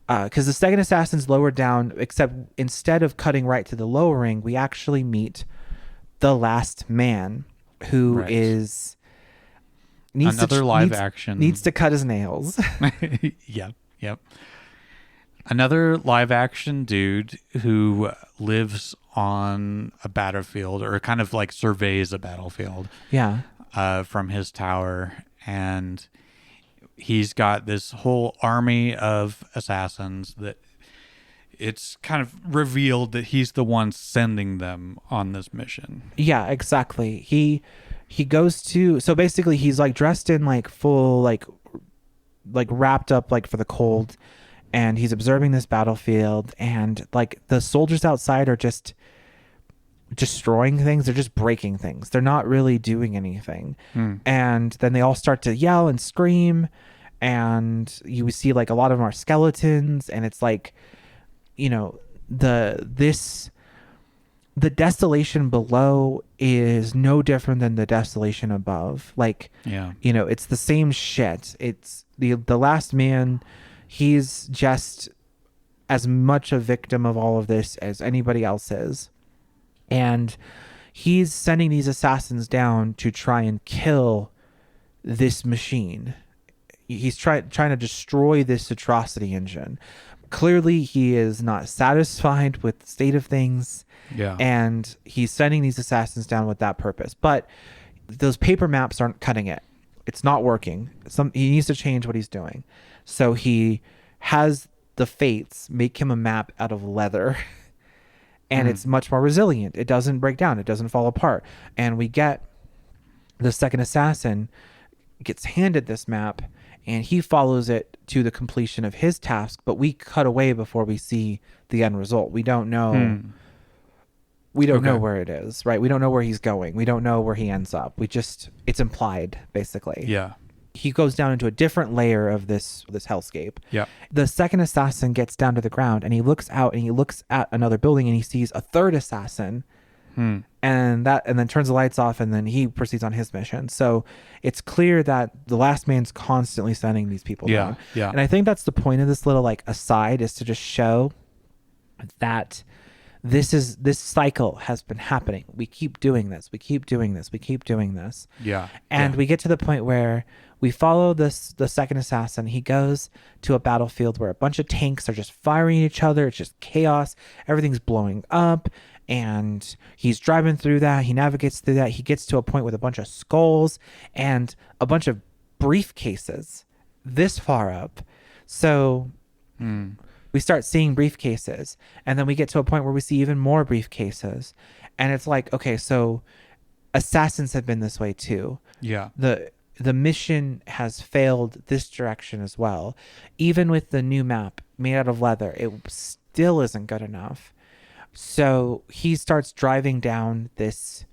Because the second assassin's lowered down, except instead of cutting right to the lowering, we actually meet the last man, who is needs to cut his nails. Yep. Another live action dude who lives on a battlefield, or kind of like surveys a battlefield. Yeah. From his tower, and he's got this whole army of assassins that it's kind of revealed that he's the one sending them on this mission. Yeah, exactly. He goes to, so basically he's like dressed in like full like wrapped up like for the cold, and he's observing this battlefield, and like the soldiers outside are just destroying things. They're just breaking things. They're not really doing anything. And then they all start to yell and scream, and you see like a lot of them are skeletons, and it's like, you know, the desolation below is no different than the desolation above. Like, you know, it's the same shit. It's the last man. He's just as much a victim of all of this as anybody else is. And he's sending these assassins down to try and kill this machine. He's trying to destroy this atrocity engine. Clearly, he is not satisfied with the state of things. Yeah. And he's sending these assassins down with that purpose. But those paper maps aren't cutting it. It's not working. He needs to change what he's doing. So he has the Fates make him a map out of leather. And it's much more resilient. It doesn't break down. It doesn't fall apart. And we get the second assassin gets handed this map, and he follows it to the completion of his task, but we cut away before we see the end result. We don't know. We don't know where it is, right? We don't know where he's going. We don't know where he ends up. It's implied, basically. Yeah. He goes down into a different layer of this hellscape. Yeah. The second assassin gets down to the ground, and he looks out and he looks at another building, and he sees a third assassin, and then turns the lights off, and then he proceeds on his mission. So it's clear that the last man's constantly sending these people down. Yeah. And I think that's the point of this little like aside, is to just show that this cycle has been happening. We keep doing this. We keep doing this. We keep doing this. Yeah. And we get to the point where we follow the second assassin. He goes to a battlefield where a bunch of tanks are just firing at each other. It's just chaos. Everything's blowing up. And he's driving through that. He navigates through that. He gets to a point with a bunch of skulls and a bunch of briefcases this far up. So we start seeing briefcases, and then we get to a point where we see even more briefcases. And it's like, okay, so assassins have been this way too. Yeah. The mission has failed this direction as well. Even with the new map made out of leather, it still isn't good enough. So he starts driving down this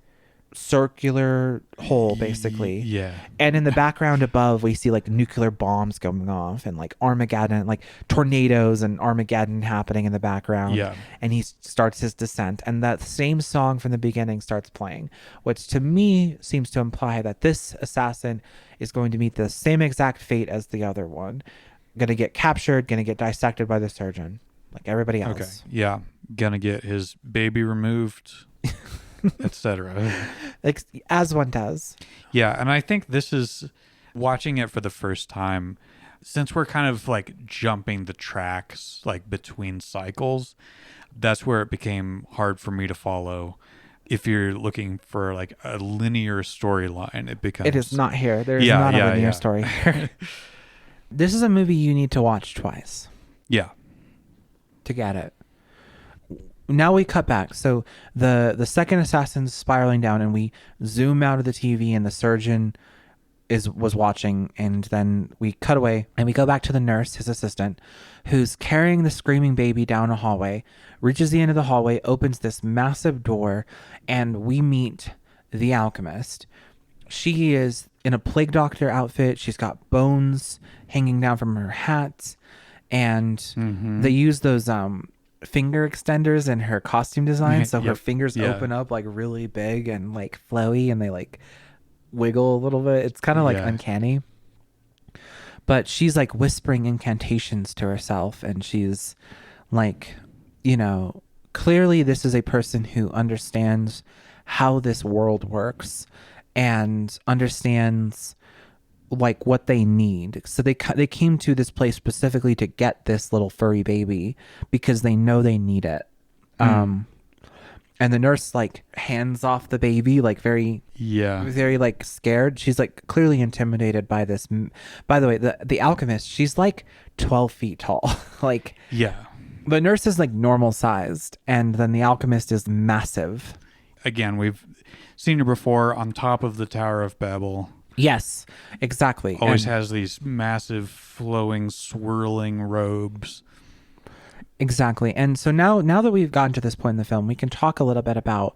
circular hole, basically. Yeah. And in the background above, we see like nuclear bombs going off and like Armageddon, like tornadoes and Armageddon happening in the background. Yeah. And he starts his descent. And that same song from the beginning starts playing, which to me seems to imply that this assassin is going to meet the same exact fate as the other one. Gonna get captured, gonna get dissected by the surgeon, like everybody else. Okay. Yeah. Gonna get his baby removed, etc. Like, as one does. Yeah. And I think this is watching it for the first time, since we're kind of like jumping the tracks like between cycles, that's where it became hard for me to follow. If you're looking for like a linear storyline, it is not here. There's not a linear story here. This is a movie you need to watch twice. Yeah. To get it. Now we cut back. So the second assassin's spiraling down, and we zoom out of the TV, and the surgeon was watching, and then we cut away and we go back to the nurse, his assistant, who's carrying the screaming baby down a hallway, reaches the end of the hallway, opens this massive door, and we meet the alchemist. She is in a plague doctor outfit. She's got bones hanging down from her hat, and they use those finger extenders in her costume design, so her fingers open up like really big and like flowy, and they like wiggle a little bit. It's kind of like uncanny. But she's like whispering incantations to herself, and she's like, clearly this is a person who understands how this world works and understands like what they need. So they came to this place specifically to get this little furry baby because they know they need it. And the nurse like hands off the baby, like very like scared. She's like clearly intimidated by this. By the way, the alchemist, she's like 12 feet tall. Like, yeah. The nurse is like normal sized, and then the alchemist is massive. Again, we've seen her before on top of the Tower of Babel. Yes, exactly. Always has these massive, flowing, swirling robes. Exactly. And so now that we've gotten to this point in the film, we can talk a little bit about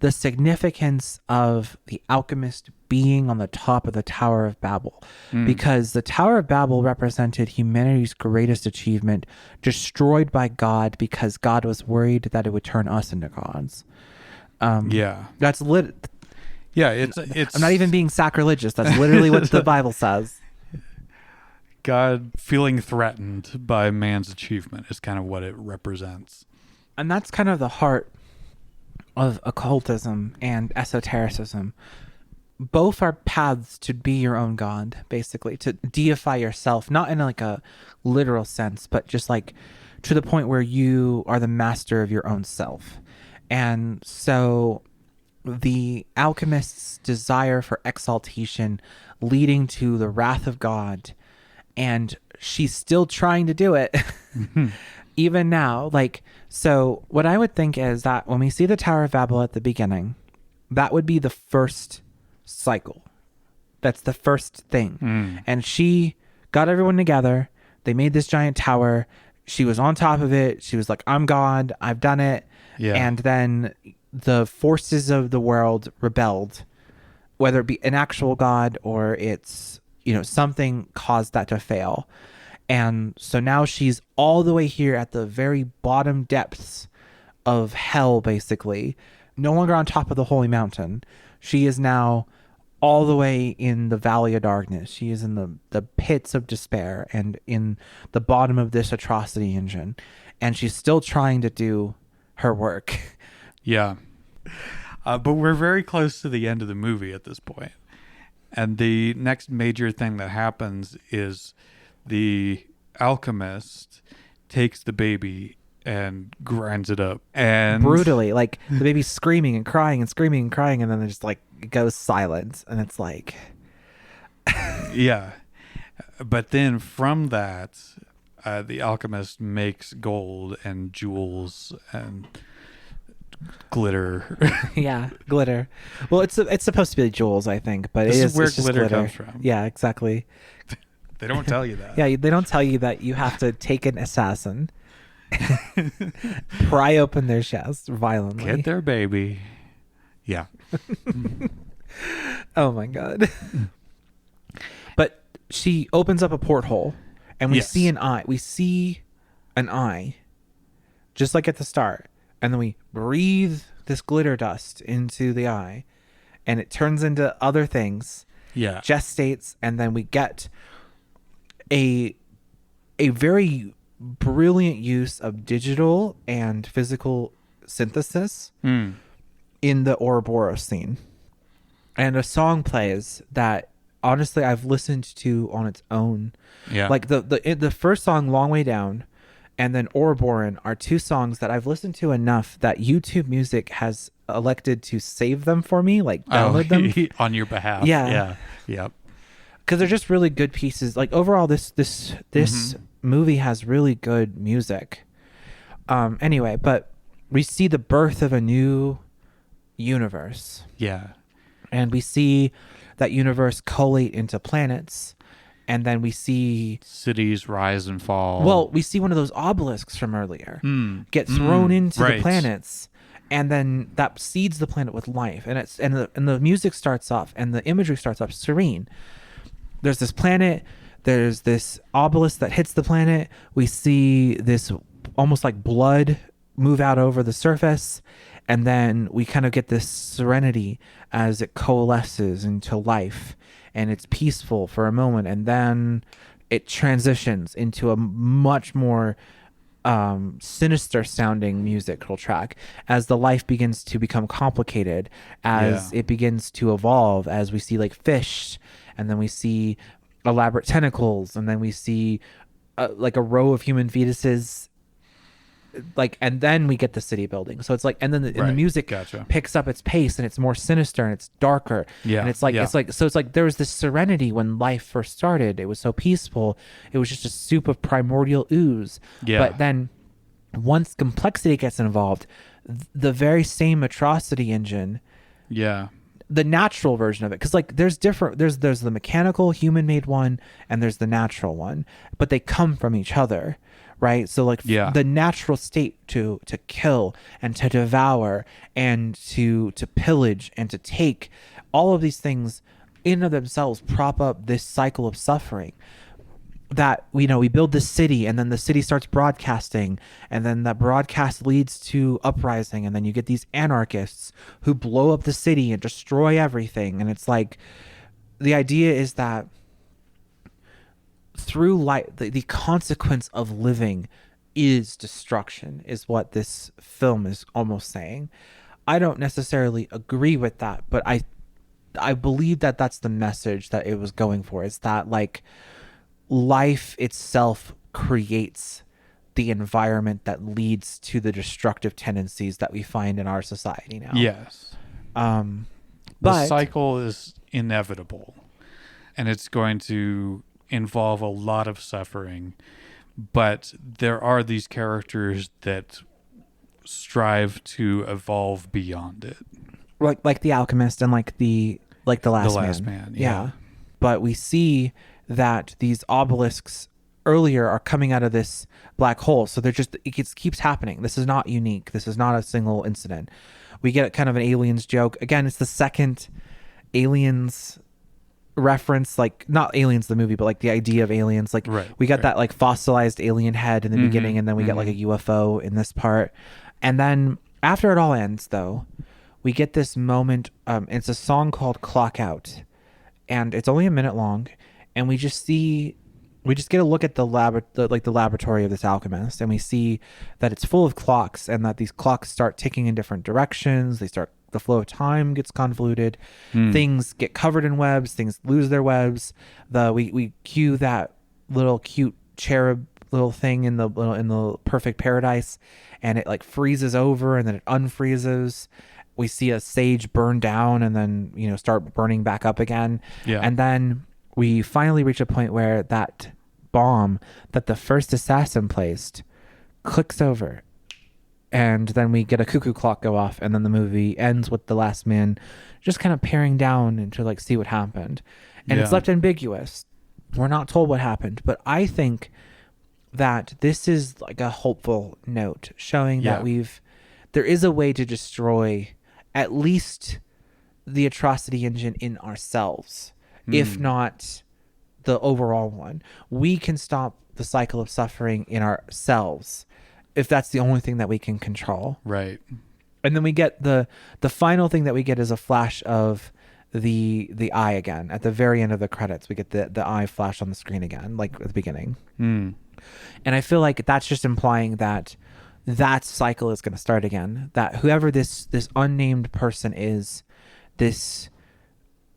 the significance of the alchemist being on the top of the Tower of Babel. Because the Tower of Babel represented humanity's greatest achievement, destroyed by God because God was worried that it would turn us into gods. That's Yeah, it's. I'm not even being sacrilegious. That's literally what the Bible says. God feeling threatened by man's achievement is kind of what it represents. And that's kind of the heart of occultism and esotericism. Both are paths to be your own God, basically, to deify yourself, not in like a literal sense, but just like to the point where you are the master of your own self. And so the alchemist's desire for exaltation leading to the wrath of God, and she's still trying to do it even now. Like, so what I would think is that when we see the Tower of Babel at the beginning, that would be the first cycle. That's the first thing. And she got everyone together. They made this giant tower. She was on top of it. She was like, I'm God. I've done it. Yeah. And then the forces of the world rebelled, whether it be an actual God or it's, something caused that to fail. And so now she's all the way here at the very bottom depths of hell, basically. No longer on top of the holy mountain. She is now all the way in the valley of darkness. She is in the pits of despair and in the bottom of this atrocity engine. And she's still trying to do her work. Yeah. But we're very close to the end of the movie at this point. And the next major thing that happens is the alchemist takes the baby and grinds it up. And brutally. Like, the baby's screaming and crying and screaming and crying, and then there's like, it goes silent. And it's like... Yeah. But then from that, the alchemist makes gold and jewels and glitter. Yeah, glitter. Well, it's supposed to be jewels, I think, but This is it's where just glitter comes from. Yeah, exactly. They don't tell you that. Yeah, they don't tell you that you have to take an assassin, pry open their chest violently. Get their baby. Yeah. Oh my God. But she opens up a porthole, and we Yes. see an eye. We see an eye, just like at the start. And then we breathe this glitter dust into the eye, and it turns into other things, Yeah. gestates, and then we get a very brilliant use of digital and physical synthesis Mm. in the Ouroboros scene. And a song plays that honestly I've listened to on its own. Yeah. Like the first song, Long Way Down, and then Ouroboros are two songs that I've listened to enough that YouTube Music has elected to save them for me, like download them. on your behalf. Yeah. Yeah. Yep. Because they're just really good pieces. Like overall, this movie has really good music. Anyway, but we see the birth of a new universe, Yeah. and we see that universe collate into planets, and then we see Cities rise and fall. well, we see one of those obelisks from earlier Mm. get thrown into Right. the planets, and then that seeds the planet with life, and the music starts off and the imagery starts off serene. There's this planet, there's this obelisk that hits the planet. We see this almost like blood move out over the surface, and then we kind of get this serenity as it coalesces into life, and it's peaceful for a moment, and then it transitions into a much more sinister sounding musical track as the life begins to become complicated, as it begins to evolve, as we see like fish, and then we see elaborate tentacles, and then we see like a row of human fetuses, like, and then we get the city building. So it's like, and then and the Right. music Gotcha. picks up its pace, and it's more sinister and it's darker. Yeah. And it's like, Yeah. so it's like there was this serenity when life first started. It was so peaceful. It was just a soup of primordial ooze. Yeah. But then once complexity gets involved, the very same atrocity engine, Yeah. the natural version of it, because like there's the mechanical human made one and there's the natural one, but they come from each other, right? So like Yeah. the natural state to kill and to devour and to pillage and to take, all of these things in of themselves prop up this cycle of suffering that we build this city, and then the city starts broadcasting, and then that broadcast leads to uprising, and then you get these anarchists who blow up the city and destroy everything. And it's like, the idea is that through life, the consequence of living is destruction, is what this film is almost saying. I don't necessarily agree with that, but I believe that that's the message that it was going for. Is that like life itself creates the environment that leads to the destructive tendencies that we find in our society now. Yes. But The cycle is inevitable, and it's going to involve a lot of suffering, but there are these characters that strive to evolve beyond it. like the alchemist and like the last Last man. Man, yeah. But we see that these obelisks earlier are coming out of this black hole. So keeps happening. This is not unique. This is not a single incident. We get kind of an aliens joke. Again, it's the second aliens reference, like not aliens the movie, but like the idea of aliens. Like we got that like fossilized alien head in the beginning, and then we get like a UFO in this part. And then after it all ends though, we get this moment. It's a song called Clock Out, and it's only a minute long, and we just get a look at the laboratory of this alchemist, and we see that it's full of clocks, and that these clocks start ticking in different directions. The flow of time gets convoluted. Things get covered in webs. Things lose their webs. We cue that little cute cherub little thing in the perfect paradise, and it like freezes over, and then it unfreezes. We see a sage burn down, and then start burning back up again. Yeah. And then we finally reach a point where that bomb that the first assassin placed clicks over, and then we get a cuckoo clock go off, and then the movie ends with the last man just kind of peering down and to like see what happened. And it's left ambiguous. We're not told what happened, but I think that this is like a hopeful note showing that there is a way to destroy at least the atrocity engine in ourselves, if not the overall one. We can stop the cycle of suffering in ourselves if that's the only thing that we can control. Right. And then we get the final thing that we get is a flash of the eye again. At the very end of the credits, we get the eye flash on the screen again, like at the beginning. And I feel like that's just implying that cycle is going to start again. That whoever this unnamed person is,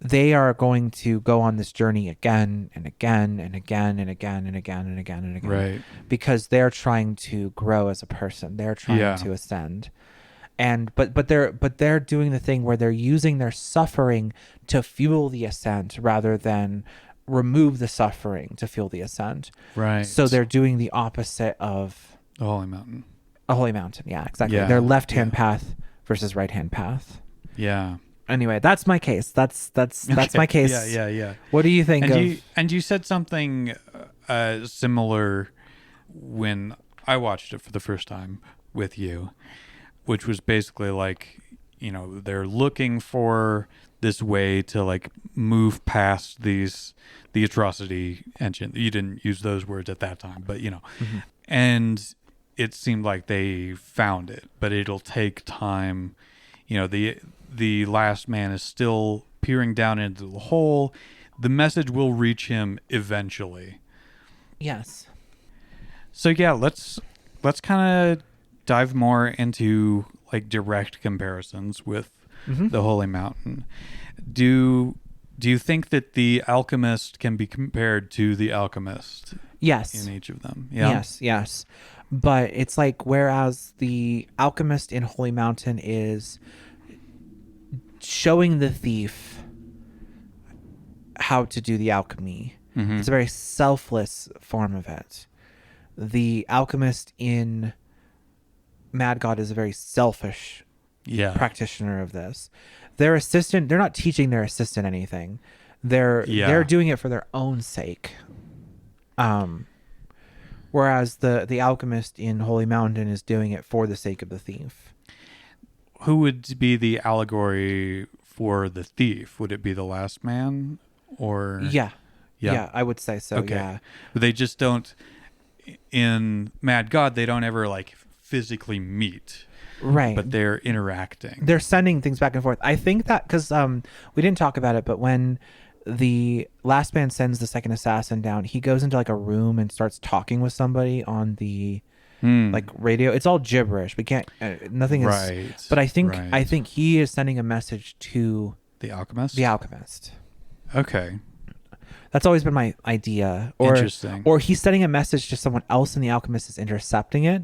they are going to go on this journey again and again and again and again and again and again and again. Right. Because they're trying to grow as a person. They're trying to ascend. And but they're doing the thing where they're using their suffering to fuel the ascent rather than remove the suffering to fuel the ascent. Right. So they're doing the opposite of the Holy Mountain. A holy mountain. Yeah, exactly. Yeah. Their left-hand path versus right-hand path. Yeah. Anyway, that's my case. That's my case. Yeah. What do you think And you said something similar when I watched it for the first time with you, which was basically like, they're looking for this way to like move past the atrocity engine. You didn't use those words at that time, but and it seemed like they found it, but it'll take time. The last man is still peering down into the hole. The message will reach him eventually. Yes. So yeah, let's kind of dive more into like direct comparisons with the Holy Mountain. Do you think that the alchemist can be compared to the alchemist? Yes. In each of them. Yeah. Yes. But it's like, whereas the alchemist in Holy Mountain is showing the thief how to do the alchemy. It's a very selfless form of it. The alchemist in Mad God is a very selfish practitioner of this. Their assistant, they're not teaching their assistant anything. They're doing it for their own sake. Whereas the alchemist in Holy Mountain is doing it for the sake of the thief. Who would be the allegory for the thief? Would it be the last man or? Yeah, I would say so. Okay. Yeah. But they just don't, in Mad God, they don't ever like physically meet. Right. But they're interacting. They're sending things back and forth. I think that because we didn't talk about it, but when the last man sends the second assassin down, he goes into like a room and starts talking with somebody on the like radio. It's all gibberish. We can't. Nothing is. Right. But I think he is sending a message to the alchemist. The alchemist. Okay. That's always been my idea. Interesting. Or he's sending a message to someone else, and the alchemist is intercepting it.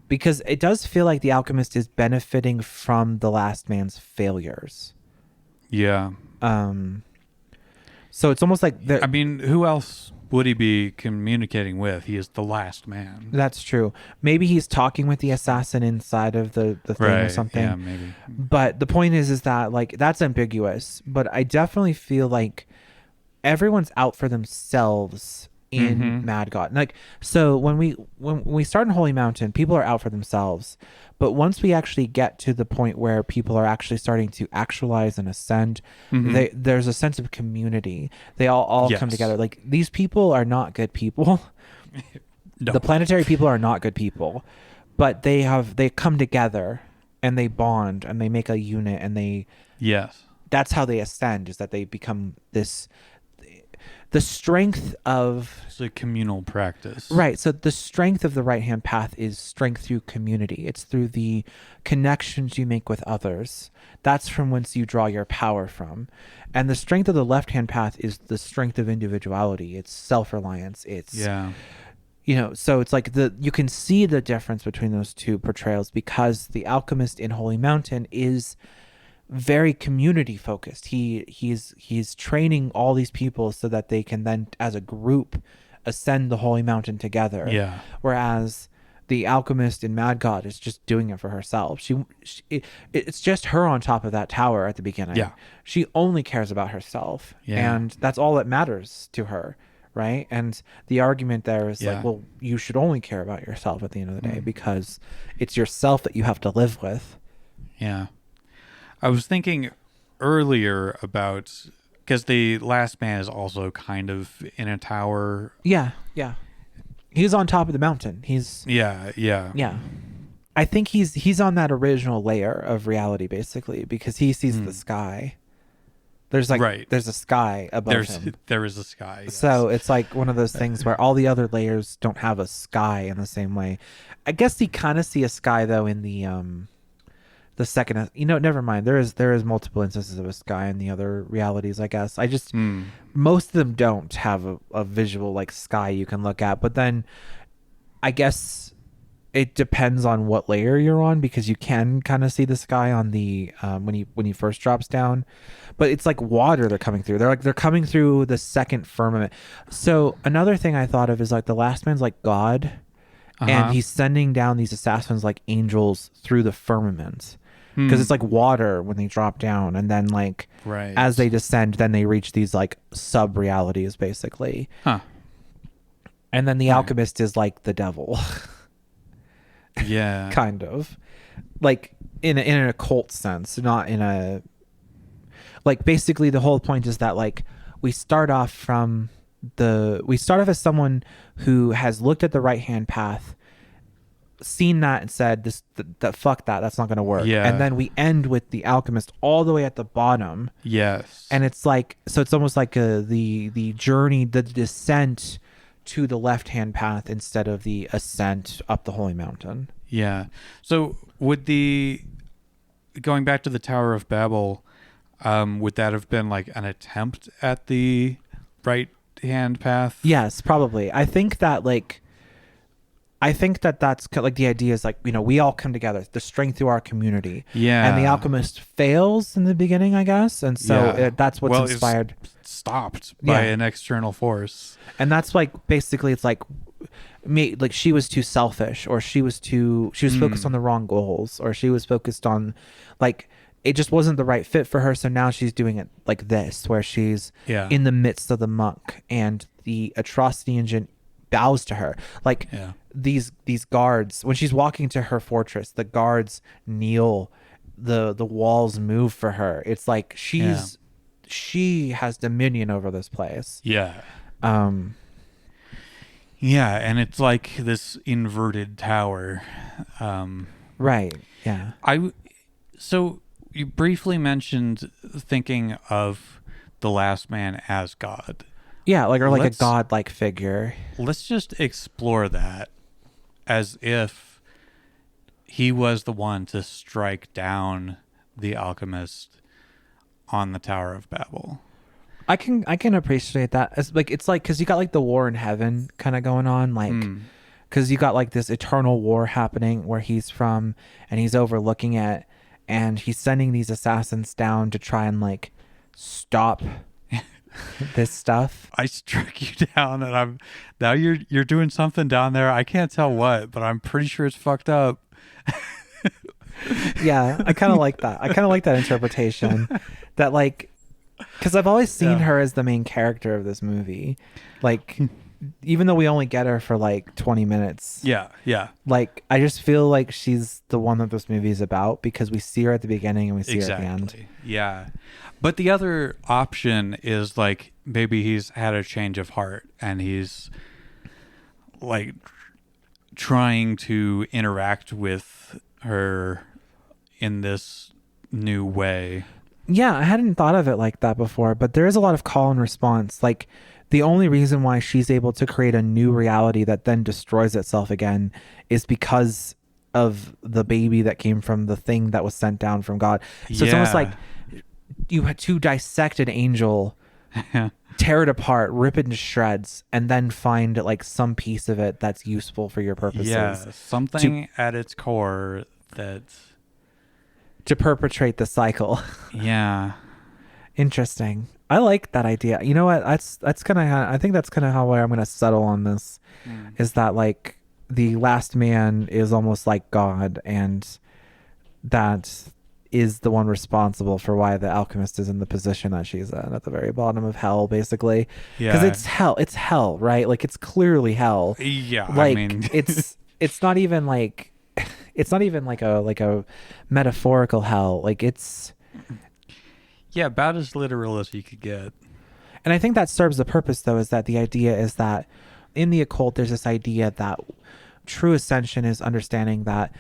Because it does feel like the alchemist is benefiting from the last man's failures. Yeah. So it's almost like I mean, who else would he be communicating with? He is the last man. That's true. Maybe he's talking with the assassin inside of the thing or something. Yeah, maybe. But the point is that like that's ambiguous. But I definitely feel like everyone's out for themselves in Mad God. Like, so when we start in Holy Mountain, people are out for themselves. But once we actually get to the point where people are actually starting to actualize and ascend, there's a sense of community. They all come together. Like, these people are not good people. No. The planetary people are not good people, but they come together and they bond and they make a unit, and that's how they ascend, is that they become the strength of... It's a communal practice. Right. So the strength of the right-hand path is strength through community. It's through the connections you make with others. That's from whence you draw your power from. And the strength of the left-hand path is the strength of individuality. It's self-reliance. It's... so it's like you can see the difference between those two portrayals, because the alchemist in Holy Mountain is very community focused. He's training all these people so that they can then, as a group, ascend the Holy Mountain together. Yeah. Whereas the alchemist in Mad God is just doing it for herself. It's just her on top of that tower at the beginning. Yeah. She only cares about herself, and that's all that matters to her. Right. And the argument there is like, well, you should only care about yourself at the end of the day, because it's yourself that you have to live with. Yeah. I was thinking earlier about, because the last man is also kind of in a tower. Yeah. Yeah. He's on top of the mountain. Yeah. I think he's on that original layer of reality, basically, because he sees the sky. There's there's a sky above him. There is a sky. Yes. So it's like one of those things where all the other layers don't have a sky in the same way. I guess you kind of see a sky though in the second. Never mind. There is multiple instances of a sky in the other realities, I guess. I just most of them don't have a visual like sky you can look at. But then I guess it depends on what layer you're on, because you can kind of see the sky on the when he first drops down, but it's like water they're coming through. They're coming through the second firmament. So another thing I thought of is like the last man's like God, and he's sending down these assassins like angels through the firmament, because it's like water when they drop down, and then like as they descend, then they reach these like sub realities basically. And then the alchemist is like the devil. Yeah. Kind of. Like in an occult sense, not in a... Like basically the whole point is that like we start off as someone who has looked at the right-hand path, seen that and said that fuck that's not going to work. Yeah. And then we end with the alchemist all the way at the bottom. Yes. And it's like, so it's almost like the journey, the descent to the left-hand path instead of the ascent up the Holy Mountain. Yeah. So would going back to the Tower of Babel, would that have been like an attempt at the right-hand path? Yes, probably. I think that that's like the idea is like, we all come together, the strength through our community. Yeah. And the alchemist fails in the beginning, I guess. And so that's what's inspired. Stopped by an external force. And that's like, basically it's like she was too selfish, or she was focused on the wrong goals, or she was focused on like, it just wasn't the right fit for her. So now she's doing it like this, where she's in the midst of the muck, and the atrocity engine bows to her. Like these guards, when she's walking to her fortress, the guards kneel, the walls move for her. It's like she has dominion over this place. Yeah. Yeah, and it's like this inverted tower. Right. Yeah. So you briefly mentioned thinking of the last man as God. Yeah, like a godlike figure. Let's just explore that as if he was the one to strike down the alchemist on the Tower of Babel. I can appreciate that. It's like because you got like the war in heaven kind of going on, like because you got like this eternal war happening where he's from, and he's overlooking it, and he's sending these assassins down to try and like stop this stuff. I struck you down, and now you're doing something down there. I can't tell what, but I'm pretty sure it's fucked up. Yeah, I kind of like that. I kind of like that interpretation. That like Because I've always seen Yeah. her as the main character of this movie. Like, even though we only get her for like 20 minutes. Yeah, yeah, Like, I just feel like she's the one that this movie is about because we see her at the beginning and we see her at the end. exactly. Yeah. But the other option is like maybe he's had a change of heart and he's like trying to interact with her in this new way. Yeah, I hadn't thought of it like that before, but there is a lot of call and response. Like, the only reason why she's able to create a new reality that then destroys itself again is because of the baby that came from the thing that was sent down from God. So it's almost like you had to dissect an angel, tear it apart, rip it into shreds, and then find like some piece of it that's useful for your purposes. Yeah, something at its core that To perpetrate the cycle. yeah. Interesting. I like that idea. You know what? That's kind of I think that's kind of how where I'm going to settle on this is that like the last man is almost like God, and that is the one responsible for why the alchemist is in the position that she's in at the very bottom of hell, basically. Because Yeah. it's hell, right? Like, it's clearly hell. Yeah, Like, I mean it's not even like a metaphorical hell. Like, it's. yeah, about as literal as you could get. And I think that serves the purpose, though, is that the idea is that in the occult, there's this idea that true ascension is understanding that,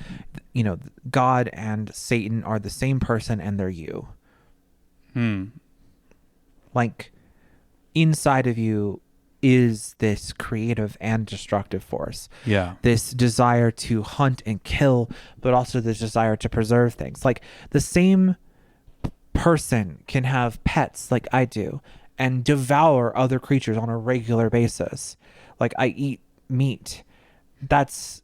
you know, God and Satan are the same person and they're you. Like, inside of you is this creative and destructive force. Yeah. This desire to hunt and kill, but also this desire to preserve things. Like, the same person can have pets like I do and devour other creatures on a regular basis. Like, I eat meat. That's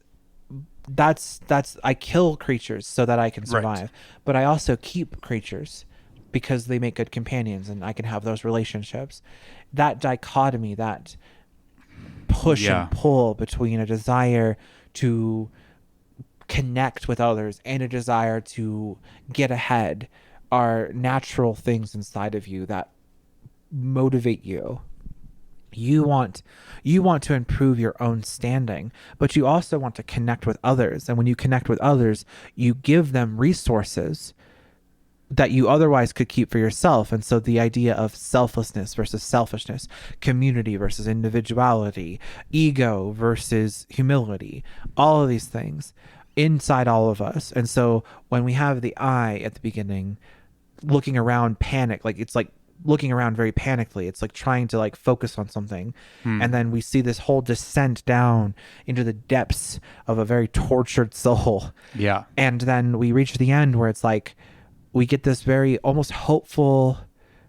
I kill creatures so that I can survive. Right. But I also keep creatures because they make good companions and I can have those relationships. That dichotomy, that push Yeah. and pull between a desire to connect with others and a desire to get ahead are natural things inside of you that motivate you. You want to improve your own standing, but you also want to connect with others. And when you connect with others, you give them resources that you otherwise could keep for yourself. And so the idea of selflessness versus selfishness, community versus individuality, ego versus humility, all of these things inside all of us. And so when we have the eye at the beginning looking around panic, like it's like looking around very panically, it's like trying to like focus on something, and then we see this whole descent down into the depths of a very tortured soul. Yeah. And then we reach the end where it's like we get this very almost hopeful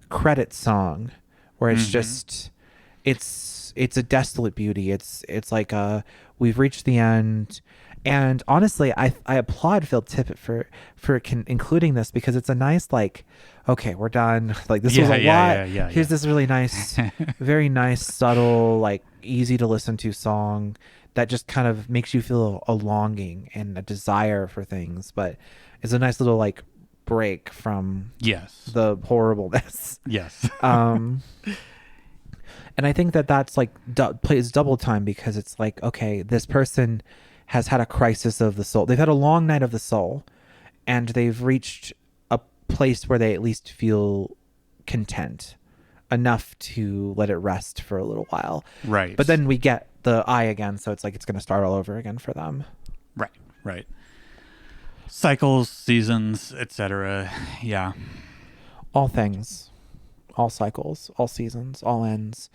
credit song where it's just it's a desolate beauty. It's like we've reached the end. And honestly, I applaud Phil Tippett for including this, because it's a nice, like, okay, we're done. Like, this was a lot. Here's this really nice, very nice, subtle, like, easy to listen to song that just kind of makes you feel a longing and a desire for things. But it's a nice little, like, break from Yes. the horribleness. Yes. And I think that that's like plays double time, because it's like, okay, this person has had a crisis of the soul. They've had a long night of the soul, and they've reached a place where they at least feel content enough to let it rest for a little while. Right. But then we get the eye again, so it's like it's going to start all over again for them. Right. Right. Cycles, seasons, etc. Yeah. All things, all cycles, all seasons, all ends.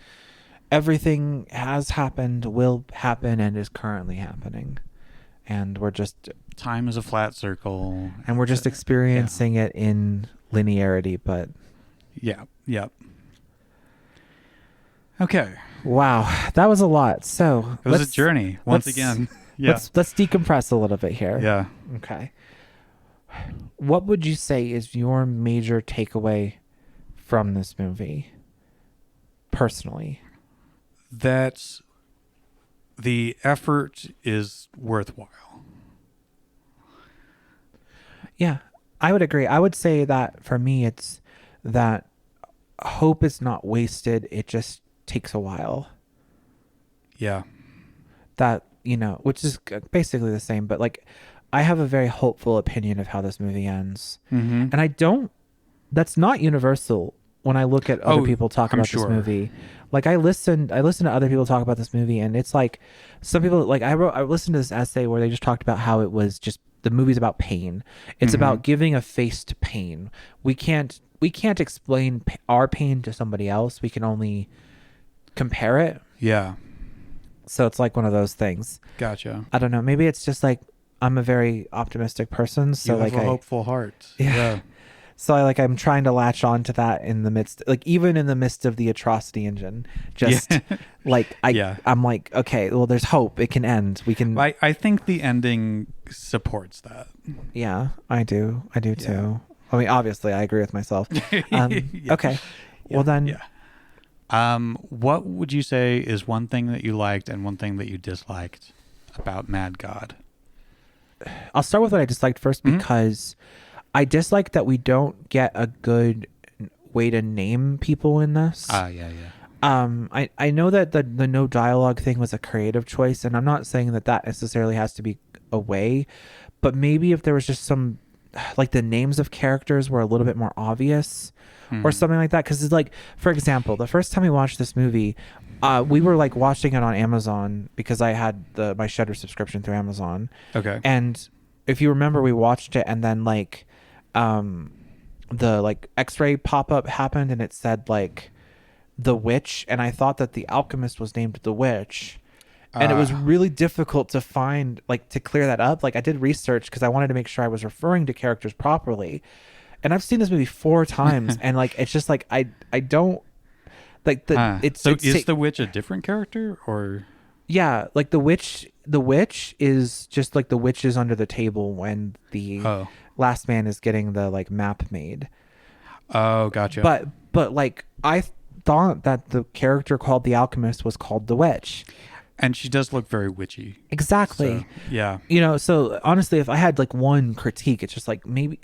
Everything has happened, will happen, and is currently happening. And we're just Time is a flat circle. experiencing it in linearity, but Yeah. Yep. Okay. wow, that was a lot. So It was a journey once let's- again. Yeah. Let's decompress a little bit here. Yeah. Okay. What would you say is your major takeaway from this movie, personally? That the effort is worthwhile. Yeah, I would agree. I would say that for me, it's that hope is not wasted. It just takes a while. Yeah. That, which is basically the same, but like I have a very hopeful opinion of how this movie ends. Mm-hmm. And that's not universal when I look at other people talk I'm about sure. this movie. Like I listen to other people talk about this movie, and it's like some people, like I listened to this essay where they just talked about how it was just the movie's about pain. It's about giving a face to pain. We can't explain our pain to somebody else. We can only compare it. Yeah. So it's like one of those things. Gotcha. I don't know. Maybe it's just like I'm a very optimistic person, so you have like a hopeful heart. Yeah. So I'm trying to latch on to that in the midst, like even in the midst of the atrocity engine, just like I'm like, okay, well, there's hope. It can end. We can. I think the ending supports that. Yeah, I do too. Yeah. I mean, obviously, I agree with myself. Okay. Well then. Yeah. What would you say is one thing that you liked and one thing that you disliked about Mad God? I'll start with what I disliked first, because I dislike that we don't get a good way to name people in this. Yeah. I know that the no dialogue thing was a creative choice, and I'm not saying that necessarily has to be a way, but maybe if there was just some, like the names of characters were a little bit more obvious or something like that. Because it's like, for example, the first time we watched this movie, we were like watching it on Amazon because I had my Shudder subscription through Amazon. Okay. And if you remember, we watched it, and then like the like X-ray pop-up happened, and it said like the witch, and I thought that the alchemist was named the witch, and it was really difficult to find, like, to clear that up. Like I did research because I wanted to make sure I was referring to characters properly, and I've seen this movie 4 times and like it's just like I don't like the is the witch a different character, or yeah, like the witch is just like the witches under the table when the last man is getting the like map made. Oh, gotcha. But like I thought that the character called the alchemist was called the witch, and she does look very witchy. Exactly. So, yeah. So honestly, if I had like one critique, it's just like maybe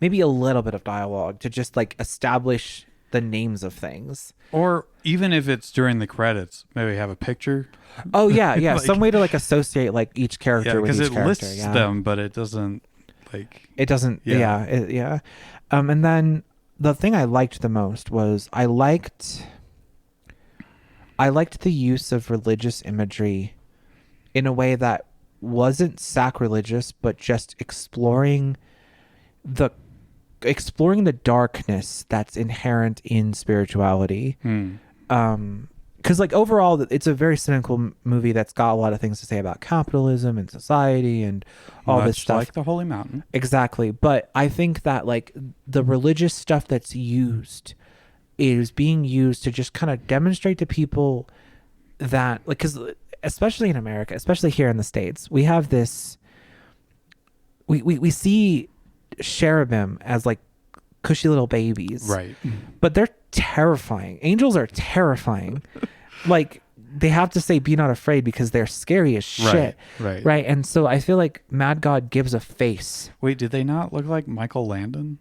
a little bit of dialogue to just like establish the names of things. Or even if it's during the credits, maybe have a picture. Oh yeah. like, some way to like associate like each character with each character. Because it lists them, but it doesn't like. It doesn't. Yeah. And then the thing I liked the most was I liked the use of religious imagery in a way that wasn't sacrilegious, but just exploring the darkness that's inherent in spirituality. Because like overall, it's a very cynical movie that's got a lot of things to say about capitalism and society and all this stuff. Like the Holy Mountain. Exactly. But I think that like the religious stuff that's used is being used to just kind of demonstrate to people that, like, because especially in America, especially here in the States, we have this, we see cherubim as like cushy little babies, right? But they're terrifying. Angels are terrifying. Like they have to say be not afraid because they're scary as shit, right? And so I feel like Mad God gives a face. Wait, did they not look like Michael Landon?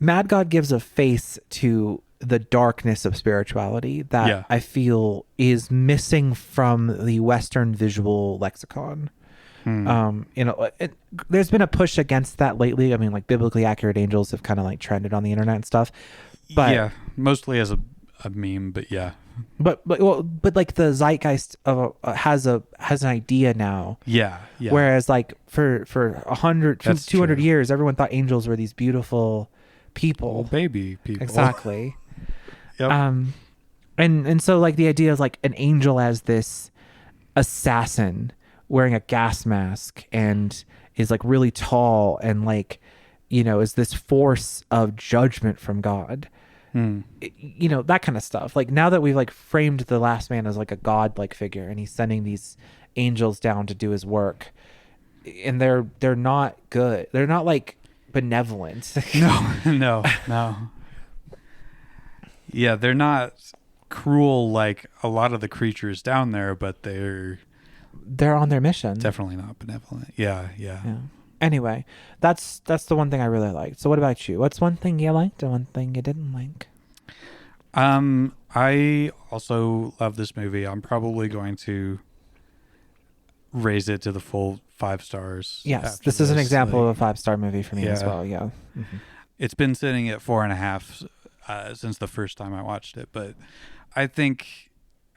Mad God gives a face to the darkness of spirituality that I feel is missing from the Western visual lexicon. There's been a push against that lately. I mean, like biblically accurate angels have kind of like trended on the internet and stuff. But yeah, mostly as a meme. But yeah. But like the zeitgeist of has an idea now. Yeah. Whereas like for 100, 200 true. years, everyone thought angels were these beautiful people, little baby people. Exactly. Yep. And so like the idea is like an angel as this assassin wearing a gas mask and is like really tall and like, is this force of judgment from God. That kind of stuff. Like now that we've like framed the last man as like a god-like figure and he's sending these angels down to do his work, and they're not good. They're not like benevolent. No. Yeah, they're not cruel like a lot of the creatures down there, but they're on their mission. Definitely not benevolent. Yeah. Anyway, that's the one thing I really liked. So what about you? What's one thing you liked and one thing you didn't like? I also love this movie. I'm probably going to raise it to the full 5 stars. Yes, after this is an example like, of a 5-star movie for me as Yeah. well. Yeah. Mm-hmm. It's been sitting at 4.5 since the first time I watched it, but I think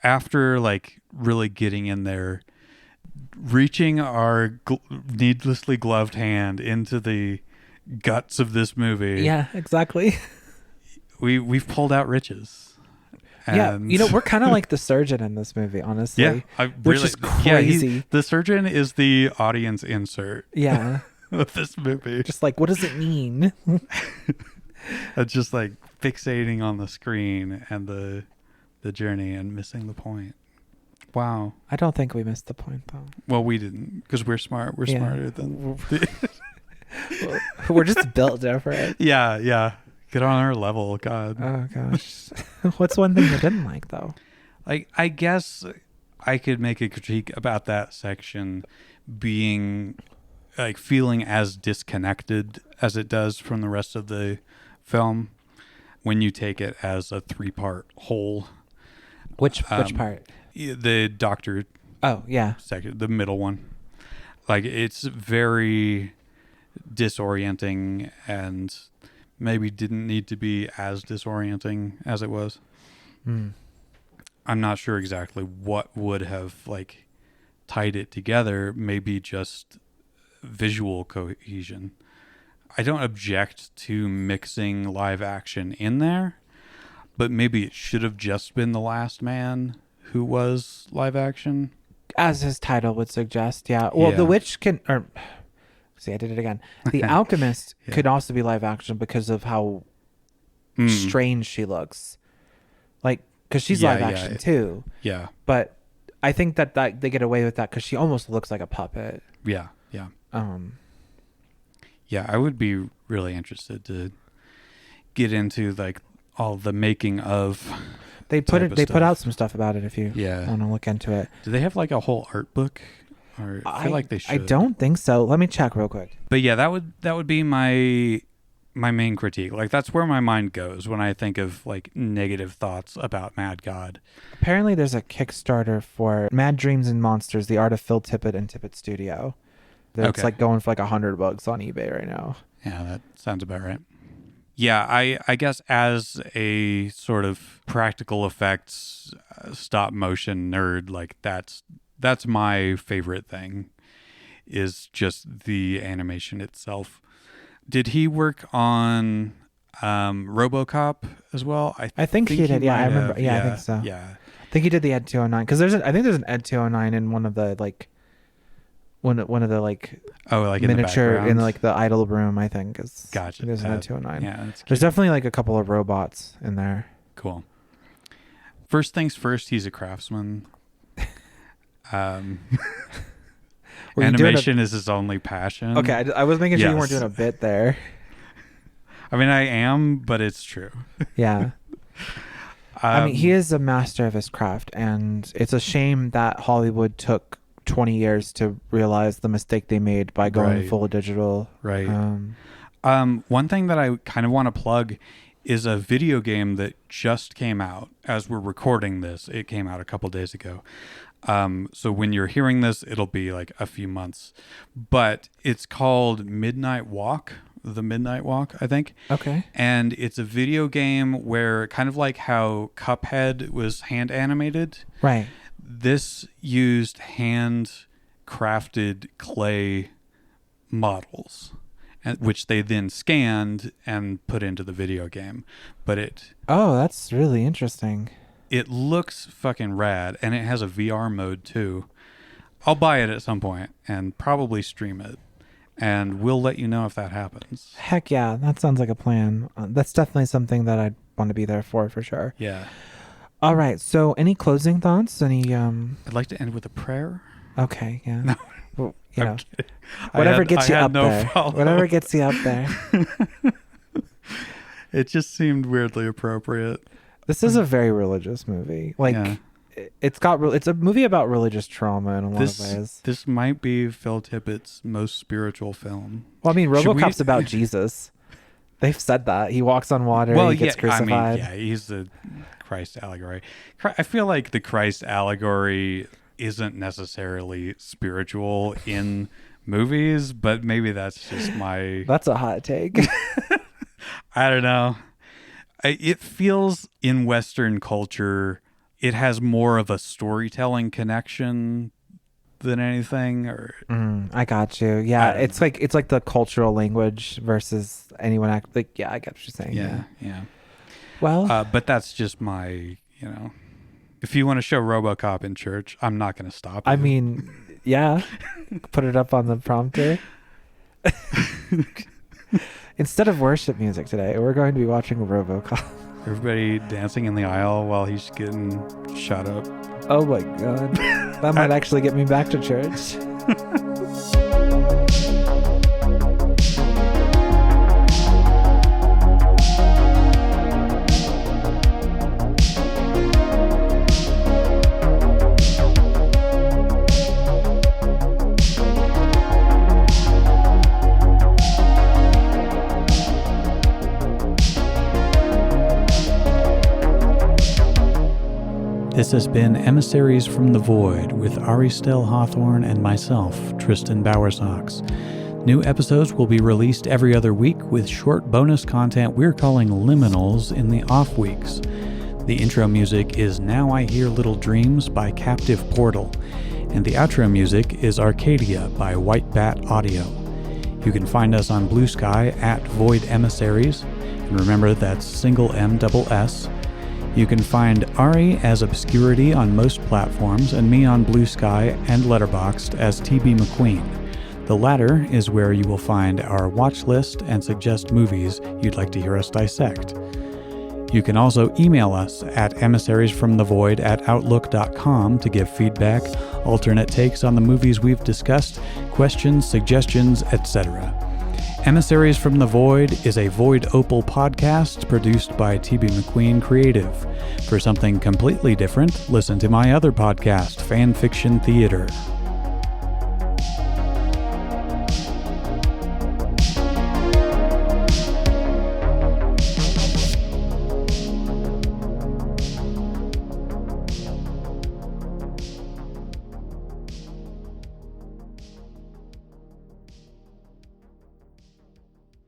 after like really getting in there, reaching our needlessly gloved hand into the guts of this movie, Yeah, exactly. we've pulled out riches. Yeah, And you know, we're kind of like the surgeon in this movie, honestly. yeah, which is crazy. The surgeon is the audience insert Yeah, of this movie. just like, what does it mean? It's just like fixating on the screen and the journey and missing the point. Wow. I don't think we missed the point, though. Well, we didn't because we're smart. We're Yeah. smarter than. We're just built different. Yeah. Get on our level, God. Oh, gosh. What's one thing you didn't like, though? Like, I guess I could make a critique about that section being like feeling as disconnected as it does from the rest of the film when you take it as a 3-part whole. Which part? The doctor Oh, yeah. section, the middle one. Like, it's very disorienting and maybe didn't need to be as disorienting as it was. Mm. I'm not sure exactly what would have like tied it together. Maybe just visual cohesion. I don't object to mixing live action in there, but maybe it should have just been The Last Man who was live action. As his title would suggest, yeah. Well, Yeah. The Witch can... Or, see, I did it again. The Alchemist Yeah. could also be live action because of how strange she looks. Like, because she's Yeah, live yeah, action, too. Yeah. But I think that they get away with that because she almost looks like a puppet. Yeah. Yeah, I would be really interested to get into like all the making of. They put type of They put stuff. out some stuff about it if you Yeah. want to look into it. Do they have like a whole art book? Or I feel like they should. I don't think so. Let me check real quick. But yeah, that would be my main critique. Like that's where my mind goes when I think of like negative thoughts about Mad God. Apparently, there's a Kickstarter for Mad Dreams and Monsters: The Art of Phil Tippett and Tippett Studio. It's Okay. like going for like $100 on eBay right now. Yeah, that sounds about right. Yeah, I guess as a sort of practical effects stop motion nerd, like that's my favorite thing is just the animation itself. Did he work on RoboCop as well? I think he did. Yeah, I might remember. have. Yeah, I think so. Yeah. I think he did the Ed 209 because I think there's an Ed 209 in one of the like one of the like Oh, like miniature in the in like the idol room. I think is Gotcha. There's an Ed 209. Yeah, that's There's cute. definitely like a couple of robots in there. Cool. First things first, he's a craftsman. Were you doing Animation is his only passion. Okay, I was making sure you weren't Yes. doing a bit there. I mean, I am, but it's true. Yeah. I mean, he is a master of his craft, and it's a shame that Hollywood took 20 years to realize the mistake they made by going Right. full digital. Right. Um, One thing that I kind of want to plug is a video game that just came out as we're recording this. It came out a couple days ago. So when you're hearing this, it'll be like a few months. But it's called Midnight Walk, The Midnight Walk, I think. Okay. And it's a video game where kind of like how Cuphead was hand animated. Right. This used hand crafted clay models, which they then scanned and put into the video game. But Oh, that's really interesting. it looks fucking rad, and it has a VR mode too. I'll buy it at some point and probably stream it, and we'll let you know if that happens. Heck yeah, that sounds like a plan. That's definitely something that I'd want to be there for sure. Yeah. All right. So, any closing thoughts? Any I'd like to end with a prayer. Okay, yeah. No. Well, you I'm know, kidding. whatever gets you I had up no there. follow-up. Whatever gets you up there. It just seemed weirdly appropriate. This is a very religious movie. Like Yeah. it's a movie about religious trauma in a lot of ways. This might be Phil Tippett's most spiritual film. Well, I mean, Should we- RoboCop's about Jesus. They've said that he walks on water. He gets crucified. He's the Christ allegory. I feel like the Christ allegory isn't necessarily spiritual in movies, but maybe that's just my... That's a hot take. I don't know. It feels in Western culture, it has more of a storytelling connection than anything. Or I got you. Yeah, it's like the cultural language versus anyone act like. Yeah, I get what you're saying. yeah. Well, but that's just my, if you want to show RoboCop in church, I'm not going to stop you. I mean, yeah, put it up on the prompter. Instead of worship music today, we're going to be watching RoboCop. Everybody dancing in the aisle while he's getting shot up. Oh my god, that might actually get me back to church. This has been Emissaries from the Void with Ari Stell Hawthorne and myself, Tristan Bowersox. New episodes will be released every other week with short bonus content we're calling liminals in the off weeks. The intro music is Now I Hear Little Dreams by Captive Portal, and the outro music is Arcadia by White Bat Audio. You can find us on Blue Sky at Void Emissaries, and remember that's single M-double-S. You can find Ari as Obscurity on most platforms and me on Blue Sky and Letterboxd as TB McQueen. The latter is where you will find our watch list and suggest movies you'd like to hear us dissect. You can also email us at emissariesfromthevoid@outlook.com to give feedback, alternate takes on the movies we've discussed, questions, suggestions, etc. Emissaries from the Void is a Void Opal podcast produced by TB McQueen Creative. For something completely different, listen to my other podcast, Fan Fiction Theater.